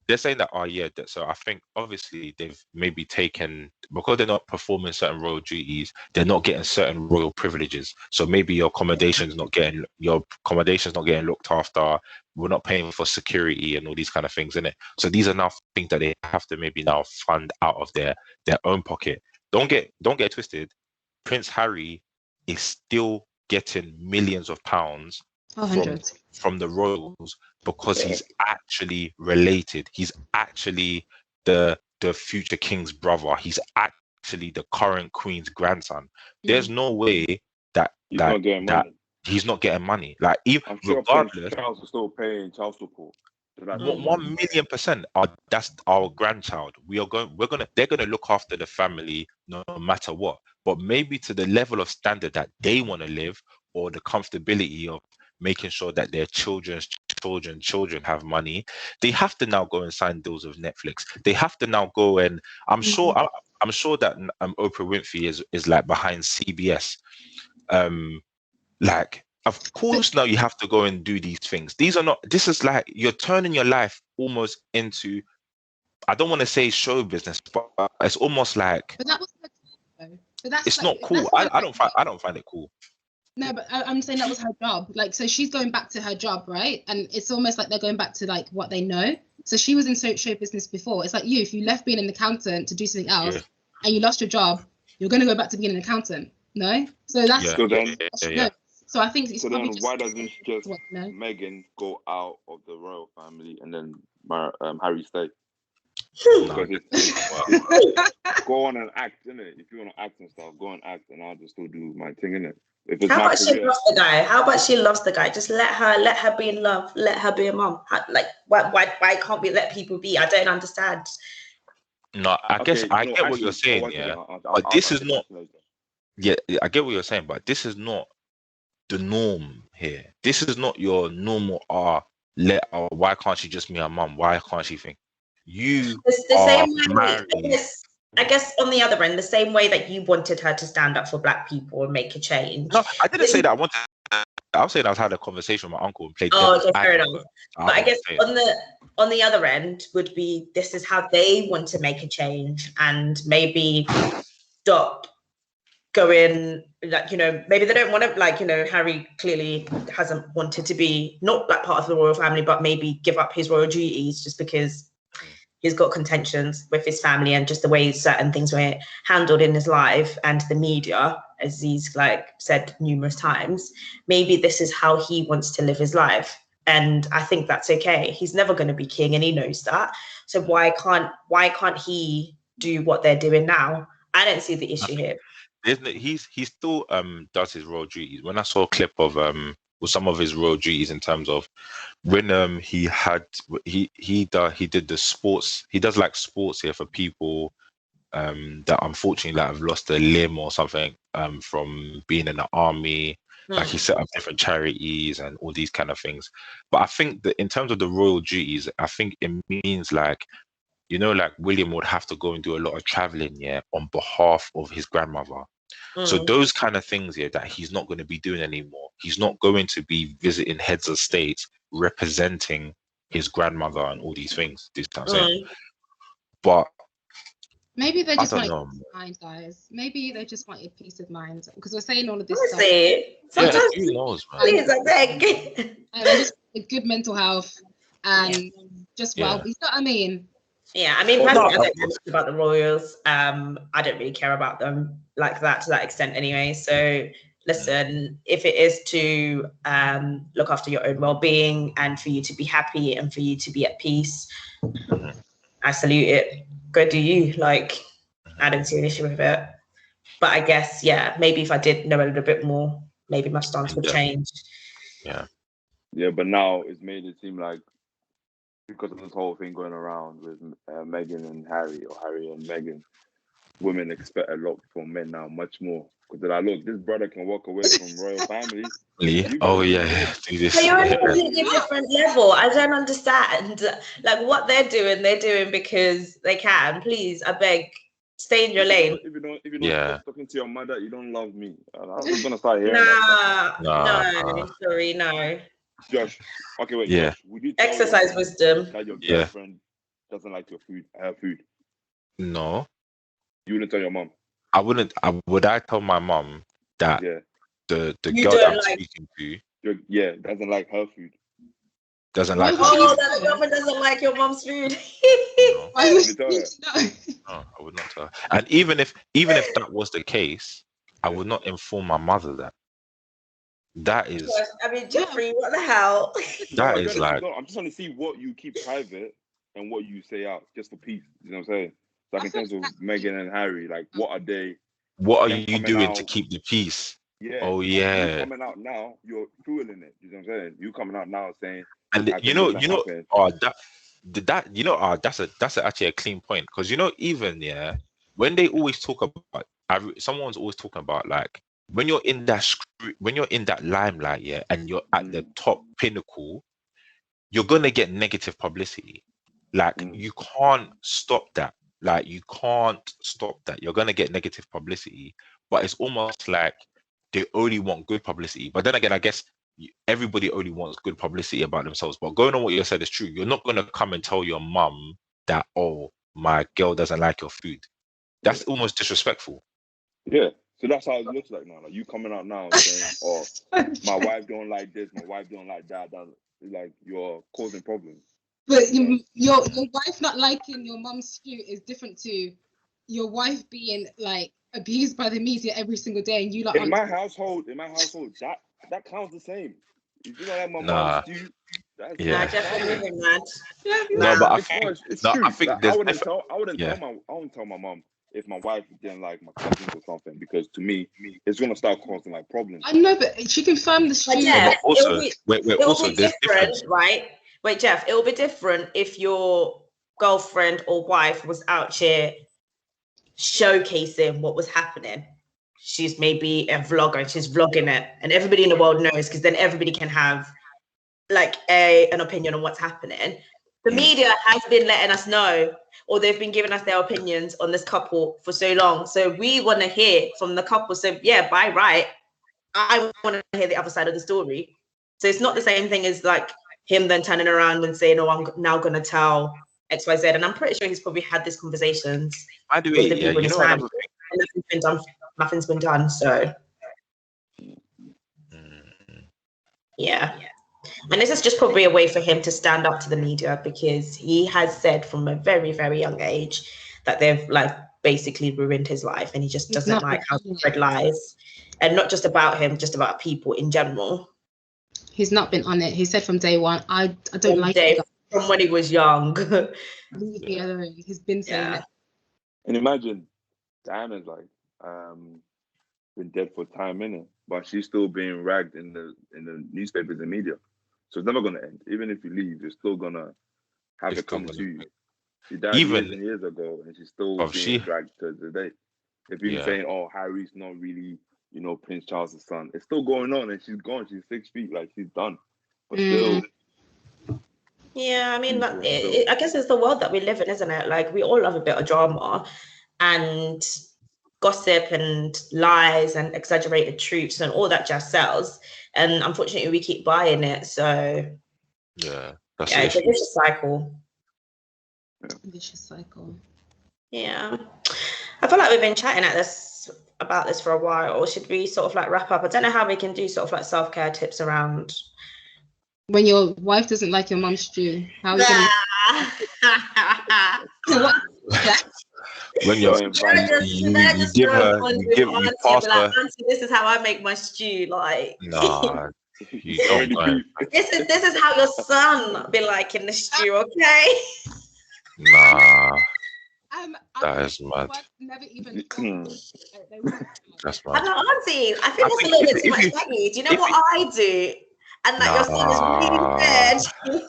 They're saying that, so I think obviously they've maybe taken, because they're not performing certain royal duties, they're not getting certain royal privileges. So maybe your accommodation's not getting looked after. We're not paying for security and all these kind of things, innit? So these are now things that they have to maybe now fund out of their own pocket. Don't get twisted. Prince Harry is still getting millions of pounds from the royals because he's actually related. He's actually the future king's brother. He's actually the current queen's grandson. There's no way that he's not getting money. Like, even regardless, Charles is still paying child support. 1,000,000%. That's our grandchild. They're gonna look after the family no matter what. But maybe to the level of standard that they want to live, or the comfortability of making sure that their children have money, they have to now go and sign deals with Netflix. They have to now go and I'm sure that Oprah Winfrey is like behind CBS. Like, of course, now you have to go and do these things. This is like you're turning your life almost into, I don't want to say show business, but it's almost like. But that was her job, but that's it's not cool. I don't find it cool. No, but I'm saying that was her job. Like, so she's going back to her job, right? And it's almost like they're going back to like what they know. So she was in show business before. It's like if you left being an accountant to do something else and you lost your job, you're going to go back to being an accountant. No? So that's So I think it's so then why doesn't just Meghan go out of the royal family and then Harry stay? Go on and act, innit? If you want to act and stuff, go and act, and I'll just still do my thing, innit? How about she loves the guy? How about she loves the guy? Just let her be in love. Let her be a mom. Like, why can't we let people be? I don't understand. No, I get what you're saying, but this is not. Yeah, I get what you're saying, but this is not the norm here. This is not your normal. Why can't she just be a mom? Why can't she think? The same way, I guess on the other end, the same way that you wanted her to stand up for Black people and make a change. No, I didn't say that. I was saying I was had a conversation with my uncle and played. Okay, fair enough. But I guess on the other end would be this is how they want to make a change and maybe stop going, like, maybe they don't want to, Harry clearly hasn't wanted to be not like part of the royal family, but maybe give up his royal duties just because he's got contentions with his family and just the way certain things were handled in his life and the media, as he's said numerous times. Maybe this is how he wants to live his life. And I think that's okay. He's never going to be king and he knows that. So why can't he do what they're doing now? I don't see the issue here. He still does his royal duties. When I saw a clip of some of his royal duties in terms of when he did the sports, he does like sports here for people that unfortunately have lost a limb or something from being in the army. Like he set up different charities and all these kind of things. But I think that in terms of the royal duties, I think it means like William would have to go and do a lot of traveling, on behalf of his grandmother. So those kind of things that he's not going to be doing anymore. He's not going to be visiting heads of state representing his grandmother and all these things. This time, but maybe they just want peace of mind, guys. Maybe they just want a peace of mind because we're saying all of this stuff. Sometimes, who knows, man? Please, I beg. Just a good mental health and just well. You know what I mean? Yeah, I mean, personally, I don't know much about the royals. I don't really care about them like that to that extent anyway. So listen, if it is to look after your own well-being and for you to be happy and for you to be at peace, I salute it. Go do you. I don't see an issue with it. But I guess, maybe if I did know a little bit more, maybe my stance would change. Yeah, but now it's made it seem like because of this whole thing going around with Meghan and Harry, or Harry and Meghan, women expect a lot from men now, much more. Because they're like, look, this brother can walk away from royal family. Oh yeah, do this. So you're on a completely different level. I don't understand. What they're doing because they can. Please, I beg, stay in your lane. If you don't talking to your mother, you don't love me. I'm gonna start hearing no, sorry, no. Josh, okay, wait. Yeah. Josh, would you exercise wisdom that your girlfriend doesn't like your food, her food? No. You wouldn't tell your mom? I wouldn't. Would I tell my mom that the girl that I'm speaking to doesn't like her food? Doesn't like her food? That the girlfriend doesn't like your mom's food. No. I would not tell her. And even if that was the case, I would not inform my mother that. That is. I mean, Jeffrey, what the hell? That is like. I'm just trying to see what you keep private and what you say out, just for peace. You know what I'm saying? Like in terms of Meghan and Harry, what are they? What are you doing to keep the peace? Yeah. Oh yeah. You coming out now, you're fueling it. You know what I'm saying? You coming out now saying. And that's actually a clean point, because even when they always talk about, someone's always talking about when you're in that limelight, yeah, and you're at the top pinnacle, you're gonna get negative publicity. Like you can't stop that. Like you can't stop that. You're gonna get negative publicity, but it's almost like they only want good publicity. But then again, I guess everybody only wants good publicity about themselves. But going on what you said is true. You're not gonna come and tell your mum that, oh, my girl doesn't like your food. That's almost disrespectful. Yeah. So that's how it looks like now. Like you coming out now saying, "Oh, my wife don't like this, my wife don't like that." That like you're causing problems. But your wife not liking your mum's stew is different to your wife being like abused by the media every single day, and you like. In my household, that counts the same. If you don't like my mom's stew, that's definitely mad. No, but I think it's true. I think I wouldn't tell my wife if my wife didn't like my cousins or something, because to me, it's gonna start causing like problems. I know, but she confirmed the stew. Yeah, also, it'll be different, right? Wait, Jeff, it'll be different if your girlfriend or wife was out here showcasing what was happening. She's maybe a vlogger and she's vlogging it, and everybody in the world knows, because then everybody can have like an opinion on what's happening. The media has been letting us know, or they've been giving us their opinions on this couple for so long. So we want to hear from the couple. So yeah, by right, I want to hear the other side of the story. So it's not the same thing as like him then turning around and saying, "Oh, I'm now going to tell XYZ." And I'm pretty sure he's probably had these conversations. I do it. Yeah, you know what? Nothing's been done. Nothing's been done. So yeah. And this is just probably a way for him to stand up to the media, because he has said from a very, very young age that they've like basically ruined his life, and he just doesn't like how to spread lies, and not just about him, just about people in general. He's not been on it. He said from day one, I don't like it. From when he was young. Leave me alone. He's been saying it. And imagine Diana's like been dead for time, innit? But she's still being ragged in the newspapers and media. So it's never gonna end. Even if you leave, you're still gonna have it come to you. She died years and years ago, and she's still being dragged to today. If you're saying, "Oh, Harry's not really, Prince Charles' son," it's still going on, and she's gone. She's 6 feet, like she's done. But still. Yeah, I mean, I guess it's the world that we live in, isn't it? Like we all love a bit of drama, and gossip and lies and exaggerated truths and all that just sells, and unfortunately we keep buying it. So it's a vicious cycle. Yeah, I feel like we've been chatting about this for a while. Should we sort of like wrap up? I don't know how we can do sort of like self-care tips around when your wife doesn't like your mum's stew. How are you gonna when you pass her. This is how I make my stew. Like, nah, you don't. This is how your son be like in the stew, okay? Nah, that is mad. Never even that's mad. I'm not, auntie. I think that's a little bit too much baggy. Do you know what I do? And that your son is really bad.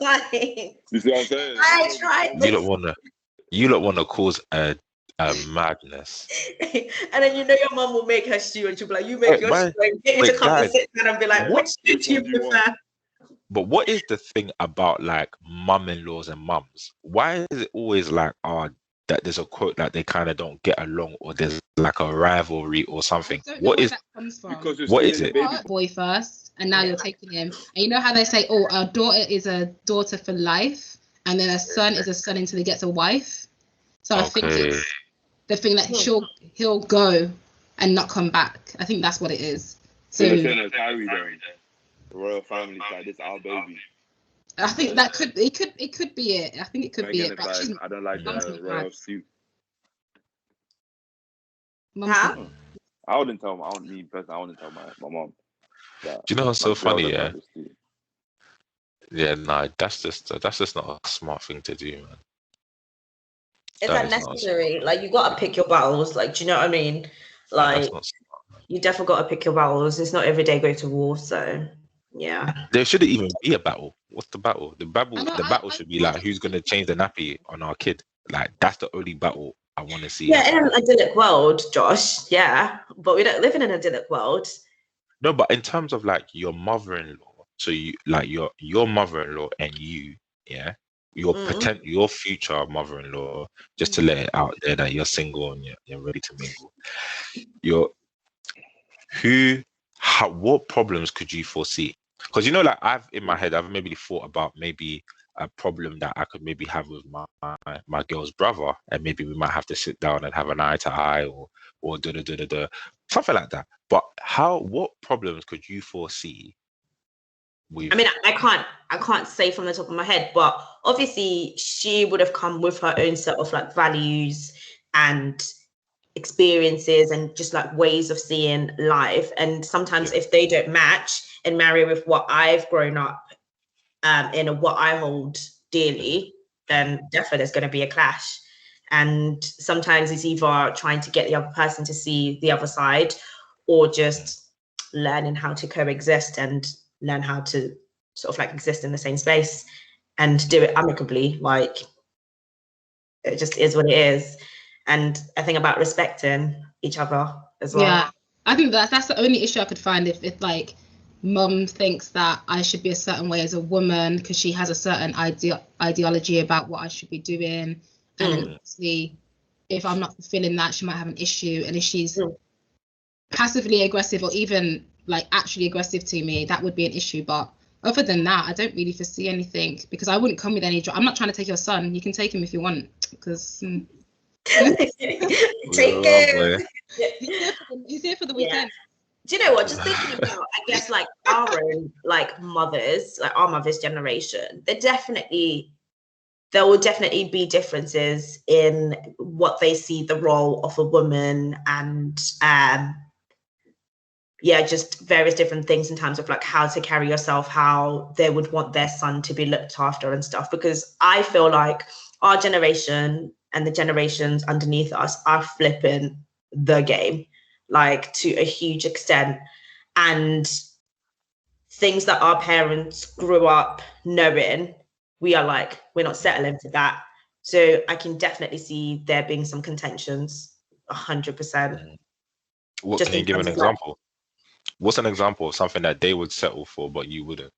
Like, you see what I'm saying? I tried. You don't want to cause a madness. And then your mum will make her stew, and she'll be like, "You make your stew." And get you to come and sit down and be like, "Which stew do you prefer?" But what is the thing about like mum-in-laws and mums? Why is it always like that there's a quote that they kind of don't get along, or there's like a rivalry or something? What is it? Boy first, and now you're taking him. And you know how they say, "Oh, a daughter is a daughter for life," and then a son is a son until he gets a wife. So I think it's the thing that he'll go and not come back. I think that's what it is. So Harry, the royal family, like this our baby. I think that could be it. I think it could be it. But I don't like the royal suit. Huh? I wouldn't tell I wouldn't tell my mom. Do you know what's so funny? Yeah, nah, that's just not a smart thing to do, man. It's unnecessary. Like, you gotta pick your battles. Like, do you know what I mean? Like, you definitely gotta pick your battles. It's not every day go to war. So yeah, there shouldn't even be a battle. What's the battle? The battle should be like, who's gonna change the nappy on our kid? Like, that's the only battle I want to see. Yeah, in an idyllic world, Josh. Yeah, but we don't live in an idyllic world. No, but in terms of like your mother-in-law, so you like your mother-in-law and you, yeah, your future mother-in-law, just to let it out there that you're single and you're ready to mingle. What problems could you foresee? Because like in my head, I've maybe thought about maybe a problem that I could maybe have with my girl's brother, and maybe we might have to sit down and have an eye to eye, or something like that. But what problems could you foresee with? I mean, I can't say from the top of my head, but obviously she would have come with her own set of like values and experiences and just like ways of seeing life. And sometimes if they don't match and marry with what I've grown up in and what I hold dearly, then definitely there's going to be a clash. And sometimes it's either trying to get the other person to see the other side, or just learning how to coexist and learn how to sort of like exist in the same space and do it amicably. Like, it just is what it is. And I think about respecting each other as well. Yeah, I think that's the only issue I could find if like mum thinks that I should be a certain way as a woman because she has a certain ideology about what I should be doing. And obviously, if I'm not fulfilling that, she might have an issue. And if she's passively aggressive or even like actually aggressive to me, that would be an issue. But other than that, I don't really foresee anything, because I wouldn't come with any. I'm not trying to take your son. You can take him if you want, because take him. He's here for the weekend. Do you know what? Just thinking about, I guess, like our own like mothers, like our mother's generation, there will definitely be differences in what they see the role of a woman, and just various different things in terms of like how to carry yourself, how they would want their son to be looked after and stuff. Because I feel like our generation and the generations underneath us are flipping the game, like to a huge extent. And things that our parents grew up knowing, we are like, we're not settling for that. So I can definitely see there being some contentions, 100%. What can you give an example? What's an example of something that they would settle for, but you wouldn't?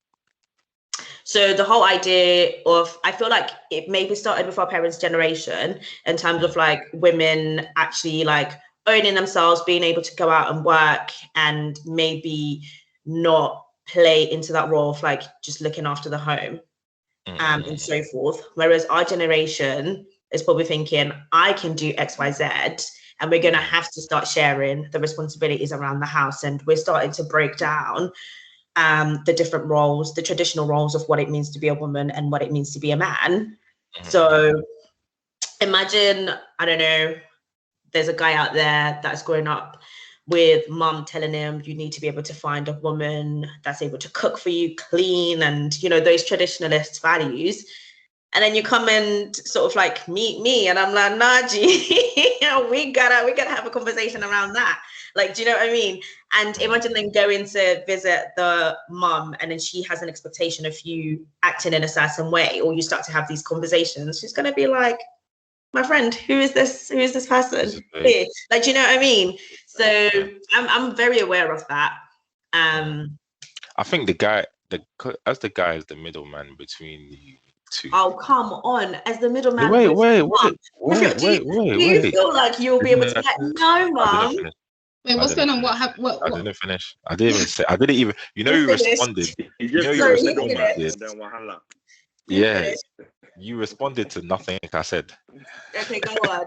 So the whole idea of, I feel like it maybe started with our parents' generation in terms of like women actually like owning themselves, being able to go out and work, and maybe not play into that role of like just looking after the home and so forth. Whereas our generation is probably thinking, I can do X, Y, Z, and we're going to have to start sharing the responsibilities around the house. And we're starting to break down the different roles, the traditional roles of what it means to be a woman and what it means to be a man. So imagine, I don't know, there's a guy out there that's grown up with mum telling him, you need to be able to find a woman that's able to cook for you, clean, and, you know, those traditionalist values. And then you come and sort of like meet me, and I'm like, nah, G, we gotta have a conversation around that. Like, do you know what I mean? And imagine then going to visit the mum, and then she has an expectation of you acting in a certain way, or you start to have these conversations. She's gonna be like, my friend, who is this person? Like, do you know what I mean? So I'm very aware of that. I think the guy is the middleman between you two. Oh, come on. As the middleman. Wait. Do you feel like you'll be able to be like, no, mum? Wait, what's going on? What happened? I didn't finish. I didn't even say. I didn't even. You know, you responded. Yeah, you responded to nothing I said. Okay, go on.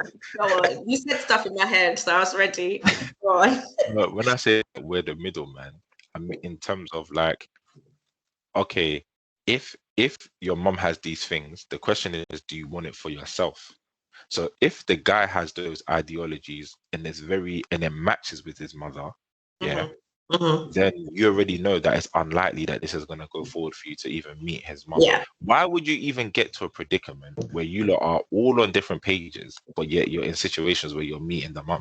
You said stuff in my head, so I was ready. Go on. But when I say we're the middleman, I mean in terms of like, okay, if your mom has these things, the question is, do you want it for yourself? So if the guy has those ideologies and it matches with his mother, then you already know that it's unlikely that this is going to go forward for you to even meet his mom. Yeah. Why would you even get to a predicament where you lot are all on different pages, but yet you're in situations where you're meeting the mom?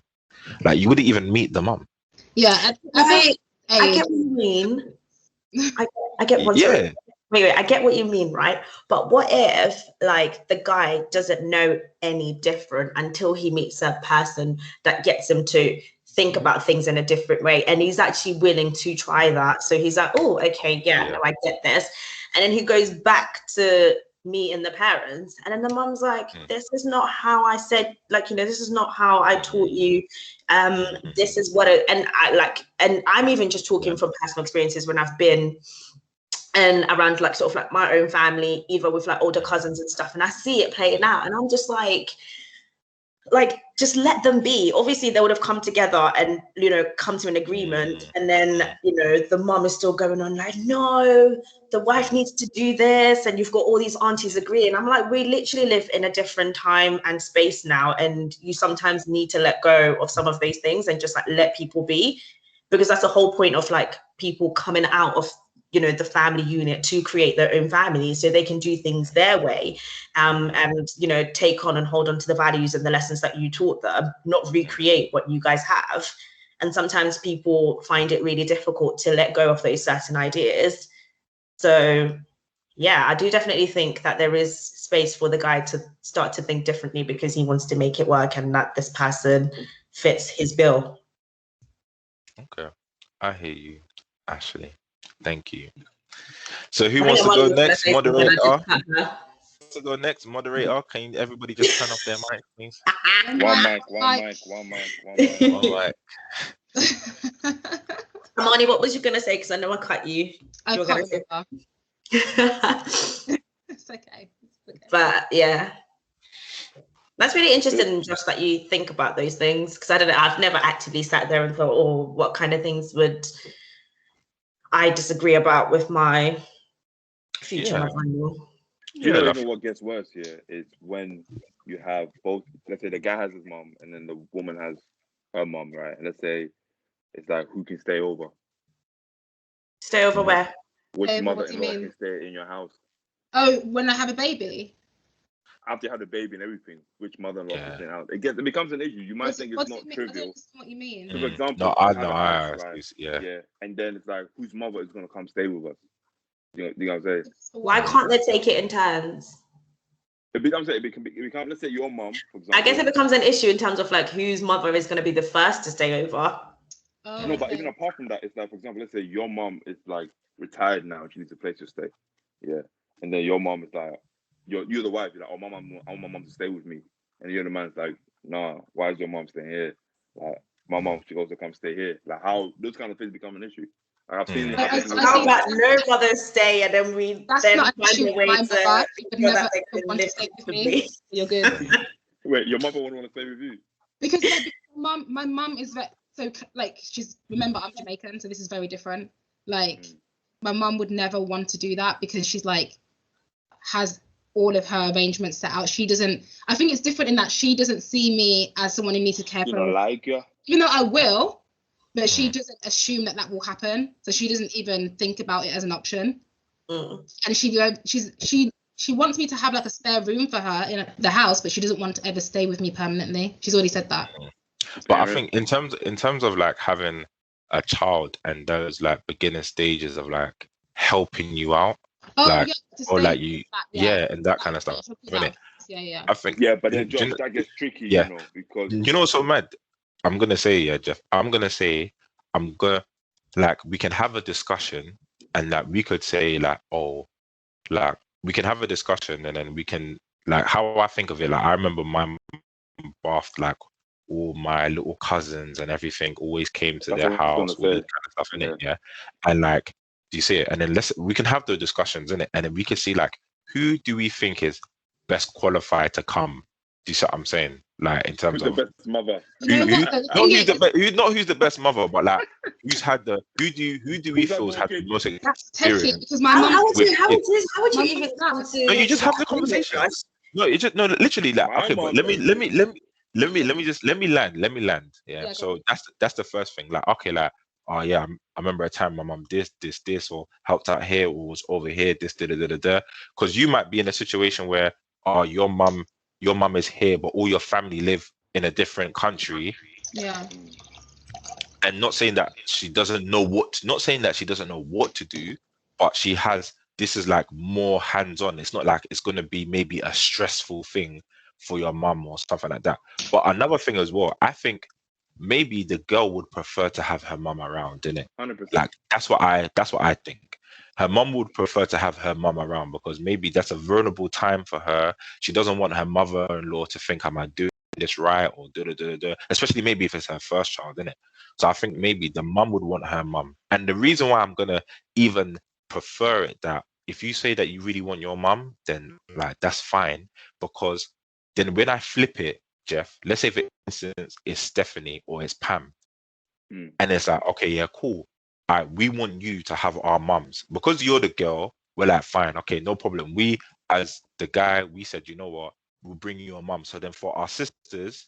Like, you wouldn't even meet the mom. Yeah, I get what you mean. I get what. Yeah. Wait, I get what you mean, right? But what if, like, the guy doesn't know any different until he meets a person that gets him to think about things in a different way, and he's actually willing to try that? So he's like, oh, okay, yeah, no, I get this. And then he goes back to meeting the parents, and then the mom's like, this is not how I said, like, you know, this is not how I taught you. This is what and I'm even just talking from personal experiences when I've been and around like sort of like my own family, either with like older cousins and stuff, and I see it playing out, and I'm just like just let them be. Obviously they would have come together and, you know, come to an agreement, and then, you know, the mom is still going on like, no, the wife needs to do this, and you've got all these aunties agreeing. I'm like, we literally live in a different time and space now, and you sometimes need to let go of some of those things and just like let people be, because that's the whole point of like people coming out of, you know, the family unit to create their own families so they can do things their way, and, you know, take on and hold on to the values and the lessons that you taught them, not recreate what you guys have. And sometimes people find it really difficult to let go of those certain ideas. So yeah, I do definitely think that there is space for the guy to start to think differently because he wants to make it work and that this person fits his bill. Okay, I hear you, Ashley. Thank you. So who wants to go next, moderator? To go next, moderator. Can everybody just turn off their mic, please? One mic. Amani, what was you gonna say? Because I know I cut you. I can't remember. It's okay. But yeah, that's really interesting, just that you think about those things, because I don't know, I've never actively sat there and thought, oh, what kind of things would I disagree about with my future mother-in-law? You know, even what gets worse here is when you have both. Let's say the guy has his mom, and then the woman has her mom, right? And let's say it's like, who can stay over? Stay over where? Which mother-in-law can stay in your house? Oh, when I have a baby. After you have the baby and everything, which mother-in-law can stay in the house? It becomes an issue. You might think it's not trivial. What you mean? So for example, and then it's like, whose mother is going to come stay with us? You know what I'm saying? Why can't they take it in turns? It becomes, let's say your mom, for example. I guess it becomes an issue in terms of like whose mother is going to be the first to stay over. Oh, no, but even apart from that, it's like, for example, let's say your mom is like retired now, she needs a place to stay. Yeah. And then your mom is like, you're the wife, you're like, oh, I want my mom to stay with me. And you're the man's like, nah, why is your mom staying here? Like, my mom should also come stay here. Like, how those kind of things become an issue. Like, I've seen it happen. How about no brothers stay, and then we then find a way to never want to stay with me. You're good. Wait, your mother wouldn't want to stay with you? Because my mum is very, so like, remember, I'm Jamaican, so this is very different. Like, my mum would never want to do that because she's like, has all of her arrangements set out. She doesn't, I think it's different in that she doesn't see me as someone who needs to care for her. Like you? You know, I will, but she doesn't assume that will happen. So she doesn't even think about it as an option. And she wants me to have like a spare room for her in the house, but she doesn't want to ever stay with me permanently. She's already said that. But I think in terms of like having a child and those like beginner stages of like helping you out, and that kind of stuff. Yeah. I think but then that gets tricky, you know, because you know what's so mad? I'm gonna say, Jeff. We can have a discussion, and that we could say like, oh, like we can have a discussion, and then we can like how I think of it. Like I remember my mum bathed like all my little cousins and everything always came to their house, all this kind of stuff in it, and like, do you see it? And then we can have those discussions in it, and then we can see like who do we think is best qualified to come. Do you see what I'm saying? Like in terms of the best mother, not who's the best mother, but like who's had the who do we feel has had the most experience? Because my mum. How would you even come to? No, you just have the conversation. No, you just literally like okay, but let me land. Yeah. So that's the first thing. Like okay, like oh yeah, I remember a time my mum this, or helped out here, or was over here, this, because you might be in a situation where your mum is here, but all your family live in a different country. Yeah. And not saying that she doesn't know what to do, but she has this is like more hands-on. It's not like it's going to be maybe a stressful thing for your mum or something like that. But another thing as well, I think maybe the girl would prefer to have her mum around, innit? 100%. Like that's what I think. Her mum would prefer to have her mum around because maybe that's a vulnerable time for her. She doesn't want her mother-in-law to think, am I doing this right or da. Especially maybe if it's her first child, innit? So I think maybe the mum would want her mum. And the reason why I'm gonna even prefer it, that if you say that you really want your mum, then like that's fine. Because then when I flip it, Jeff, let's say for instance it's Stephanie or it's Pam, and it's like, okay, yeah, cool. All right, we want you to have our mums. Because you're the girl, we're like, fine, okay, no problem. We, as the guy, we said, you know what, we'll bring you your mum. So then for our sisters,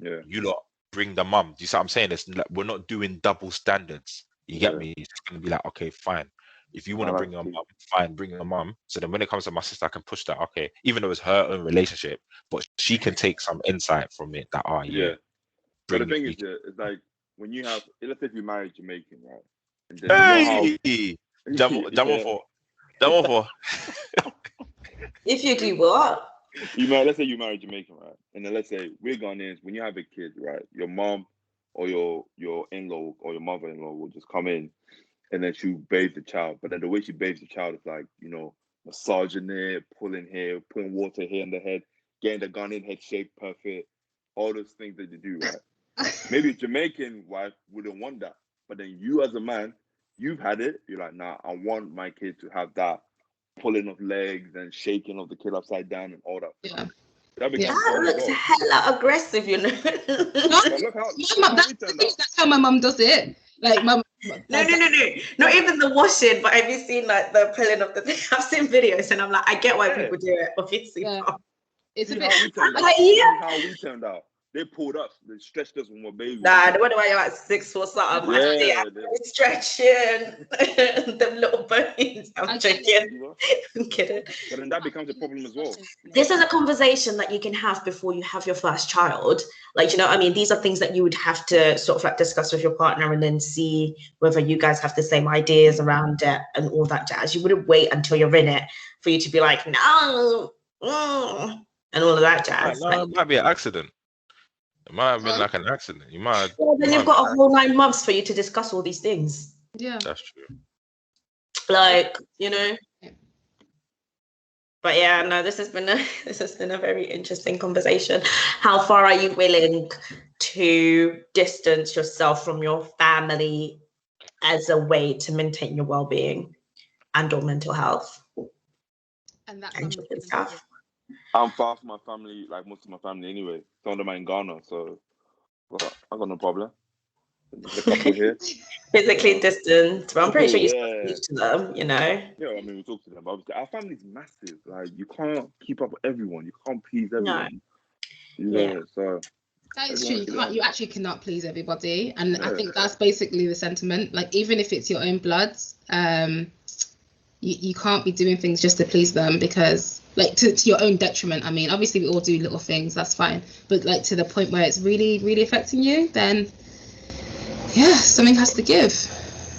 you lot bring the mum. Do you see what I'm saying? It's like, we're not doing double standards. You get me? It's going to be like, okay, fine. If you want to bring your mum, fine, bring your mum. So then when it comes to my sister, I can push that, okay, even though it's her own relationship, but she can take some insight from it that, But the thing is, it's like when you have, let's say if you marry Jamaican, right? And then you know how. If you do what? Let's say you marry Jamaican, right? And then let's say we're Ghanaians, when you have a kid, right? Your mom or your in-law or your mother-in-law will just come in and then she'll bathe the child. But then the way she bathes the child is like, massaging it, pulling hair, putting water here in the head, getting the Ghanaian head shape perfect, all those things that you do, right? Maybe a Jamaican wife wouldn't want that. But then you as a man, you've had it. You're like, nah, I want my kid to have that pulling of legs and shaking of the kid upside down and all that. Yeah. That looks hella aggressive, you know. That's how my mum does it. Like mum. No. Not even the washing, but have you seen like the pulling of the thing? I've seen videos and I'm like, I get why people do it, obviously. Yeah. It's a bit how we turned out. They pulled us, they stretched us when we're babies. Nah, the wonder why you're like 6 or something. Stretching them little bones. I'm joking. I'm kidding. But then that becomes a problem as well. This is a conversation that you can have before you have your first child. Like, you know, I mean, these are things that you would have to sort of like discuss with your partner and then see whether you guys have the same ideas around it and all that jazz. You wouldn't wait until you're in it for you to be like, no, and all of that jazz. No, it might be an accident. It might have been like an accident. You might. Well, then you've got a whole 9 months for you to discuss all these things. Yeah, that's true. Like, you know. But yeah, no, this has been a very interesting conversation. How far are you willing to distance yourself from your family as a way to maintain your well-being and/or mental health? And that's stuff. I'm far from my family, like most of my family anyway. Some of them are in Ghana, so I got no problem. There's a couple here. Physically distant, but I'm pretty sure you still speak to them, you know? Yeah, I mean, we talk to them, but obviously our family's massive. Like, you can't keep up with everyone. You can't please everyone. No. So that is true. You actually cannot please everybody. And I think that's basically the sentiment. Like, even if it's your own blood, you can't be doing things just to please them, because like to your own detriment. I mean, obviously we all do little things, that's fine, but like to the point where it's really, really affecting you, then something has to give.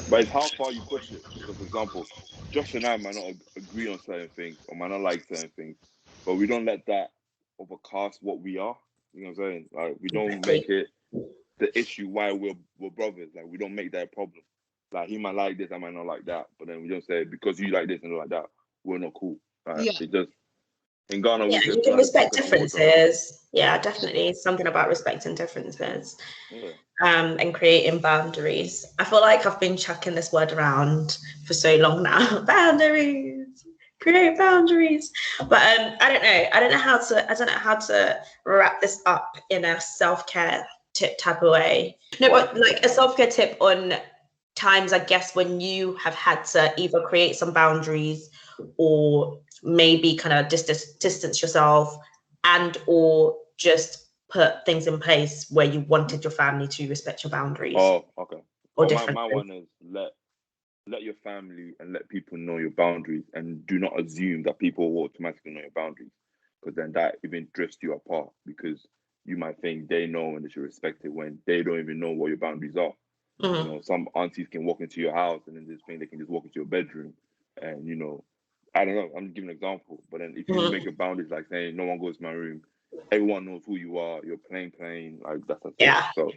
But it's how far you push it. Because, for example, Josh and I might not agree on certain things or might not like certain things, but we don't let that overcast what we are. You know what I'm saying? Like, we don't make it the issue why we're brothers. Like, we don't make that a problem. Like, he might like this, I might not like that, but then we don't say because you like this and like that, we're not cool. It just in Ghana, you can respect differences. Yeah, definitely. Something about respecting differences. And creating boundaries. I feel like I've been chucking this word around for so long now. Boundaries. Create boundaries. But I don't know how to wrap this up in a self-care tip type of way. No, but like a self-care tip on times, I guess, when you have had to either create some boundaries or maybe kind of distance yourself and or just put things in place where you wanted your family to respect your boundaries. Oh, okay. Or different. My one is let your family and let people know your boundaries, and do not assume that people will automatically know your boundaries, because then that even drifts you apart, because you might think they know and they should respect it when they don't even know what your boundaries are. You know, some aunties can walk into your house and then just think they can just walk into your bedroom and, I don't know, I'm giving an example, but then if you make your boundaries like saying no one goes to my room, everyone knows who you are, you're plain, like that's it. Yeah. So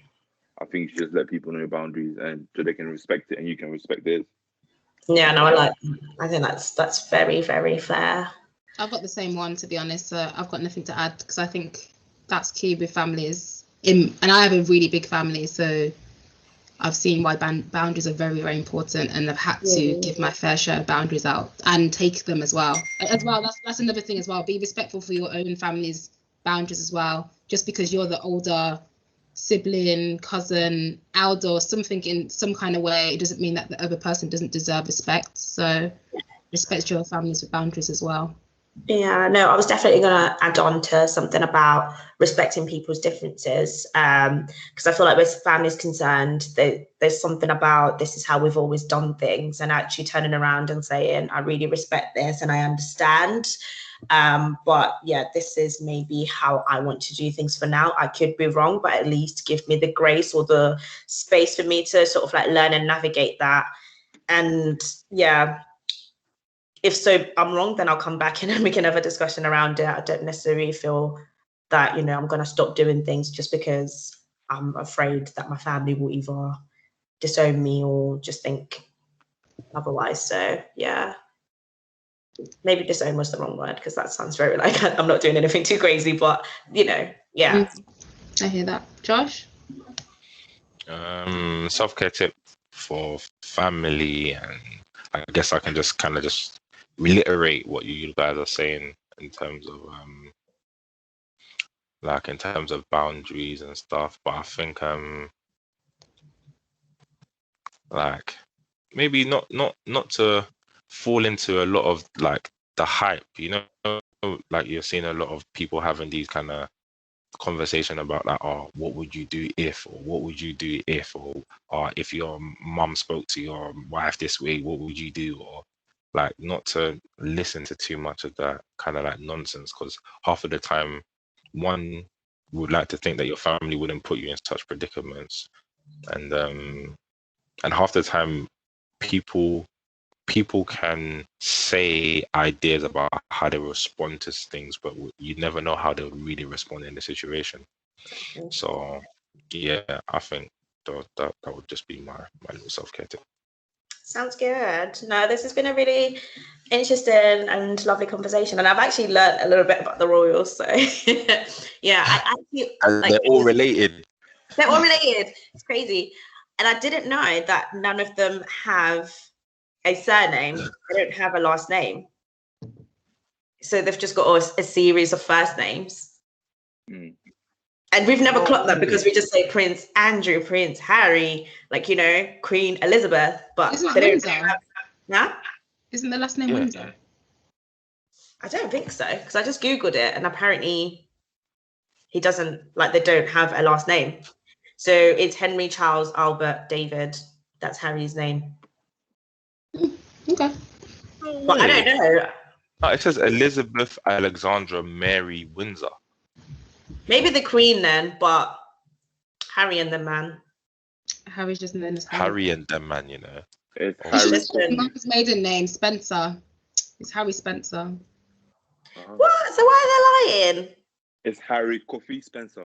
I think you should just let people know your boundaries and so they can respect it and you can respect theirs. Yeah, no, I think that's very, very fair. I've got the same one, to be honest. So I've got nothing to add because I think that's key with families. And I have a really big family, so I've seen why boundaries are very, very important, and I've had to give my fair share of boundaries out and take them as well. That's another thing as well. Be respectful for your own family's boundaries as well. Just because you're the older sibling, cousin, elder, or something in some kind of way, it doesn't mean that the other person doesn't deserve respect. So respect your family's boundaries as well. Yeah, no, I was definitely going to add on to something about respecting people's differences, because I feel like with families concerned, there's something about this is how we've always done things, and actually turning around and saying, I really respect this and I understand, but yeah, this is maybe how I want to do things for now. I could be wrong, but at least give me the grace or the space for me to sort of like learn and navigate that. And yeah, if so I'm wrong, then I'll come back and we can have a discussion around it. I don't necessarily feel that, you know, I'm going to stop doing things just because I'm afraid that my family will either disown me or just think otherwise. So yeah, maybe disown was the wrong word because that sounds very like I'm not doing anything too crazy, but you know, yeah. I hear that. Josh? Self-care tip for family, and I guess I can just kind of just reiterate what you guys are saying in terms of in terms of boundaries and stuff. But I think like maybe not to fall into a lot of like the hype, you know, like you're seeing a lot of people having these kind of conversation about like, oh, what would you do if, or what would you do if, or if your mum spoke to your wife this way, what would you do? Or like not to listen to too much of that kind of like nonsense, because half of the time one would like to think that your family wouldn't put you in such predicaments, and half the time people can say ideas about how they respond to things, but you never know how they'll really respond in the situation. So yeah, I think that would just be my little self-care tip. Sounds good. No, this has been a really interesting and lovely conversation, and I've actually learned a little bit about the royals. So yeah, I actually like, they're all related. They're all related. It's crazy, and I didn't know that none of them have a surname. They don't have a last name, so they've just got a series of first names. And we've never clocked that because we just say Prince Andrew, Prince Harry, like, you know, Queen Elizabeth, but isn't they Windsor? Nah? Isn't the last name Windsor? I don't think so, because I just Googled it and apparently he doesn't, like, they don't have a last name. So it's Henry, Charles, Albert, David. That's Harry's name. Okay. But I don't know. Oh, it says Elizabeth Alexandra Mary Windsor. Maybe the Queen then, but Harry and the man. Harry's just known as Harry and them, man, you know. It's Harry. Mum's maiden name, Spencer. It's Harry Spencer. What? So why are they lying? It's Harry Coffee Spencer.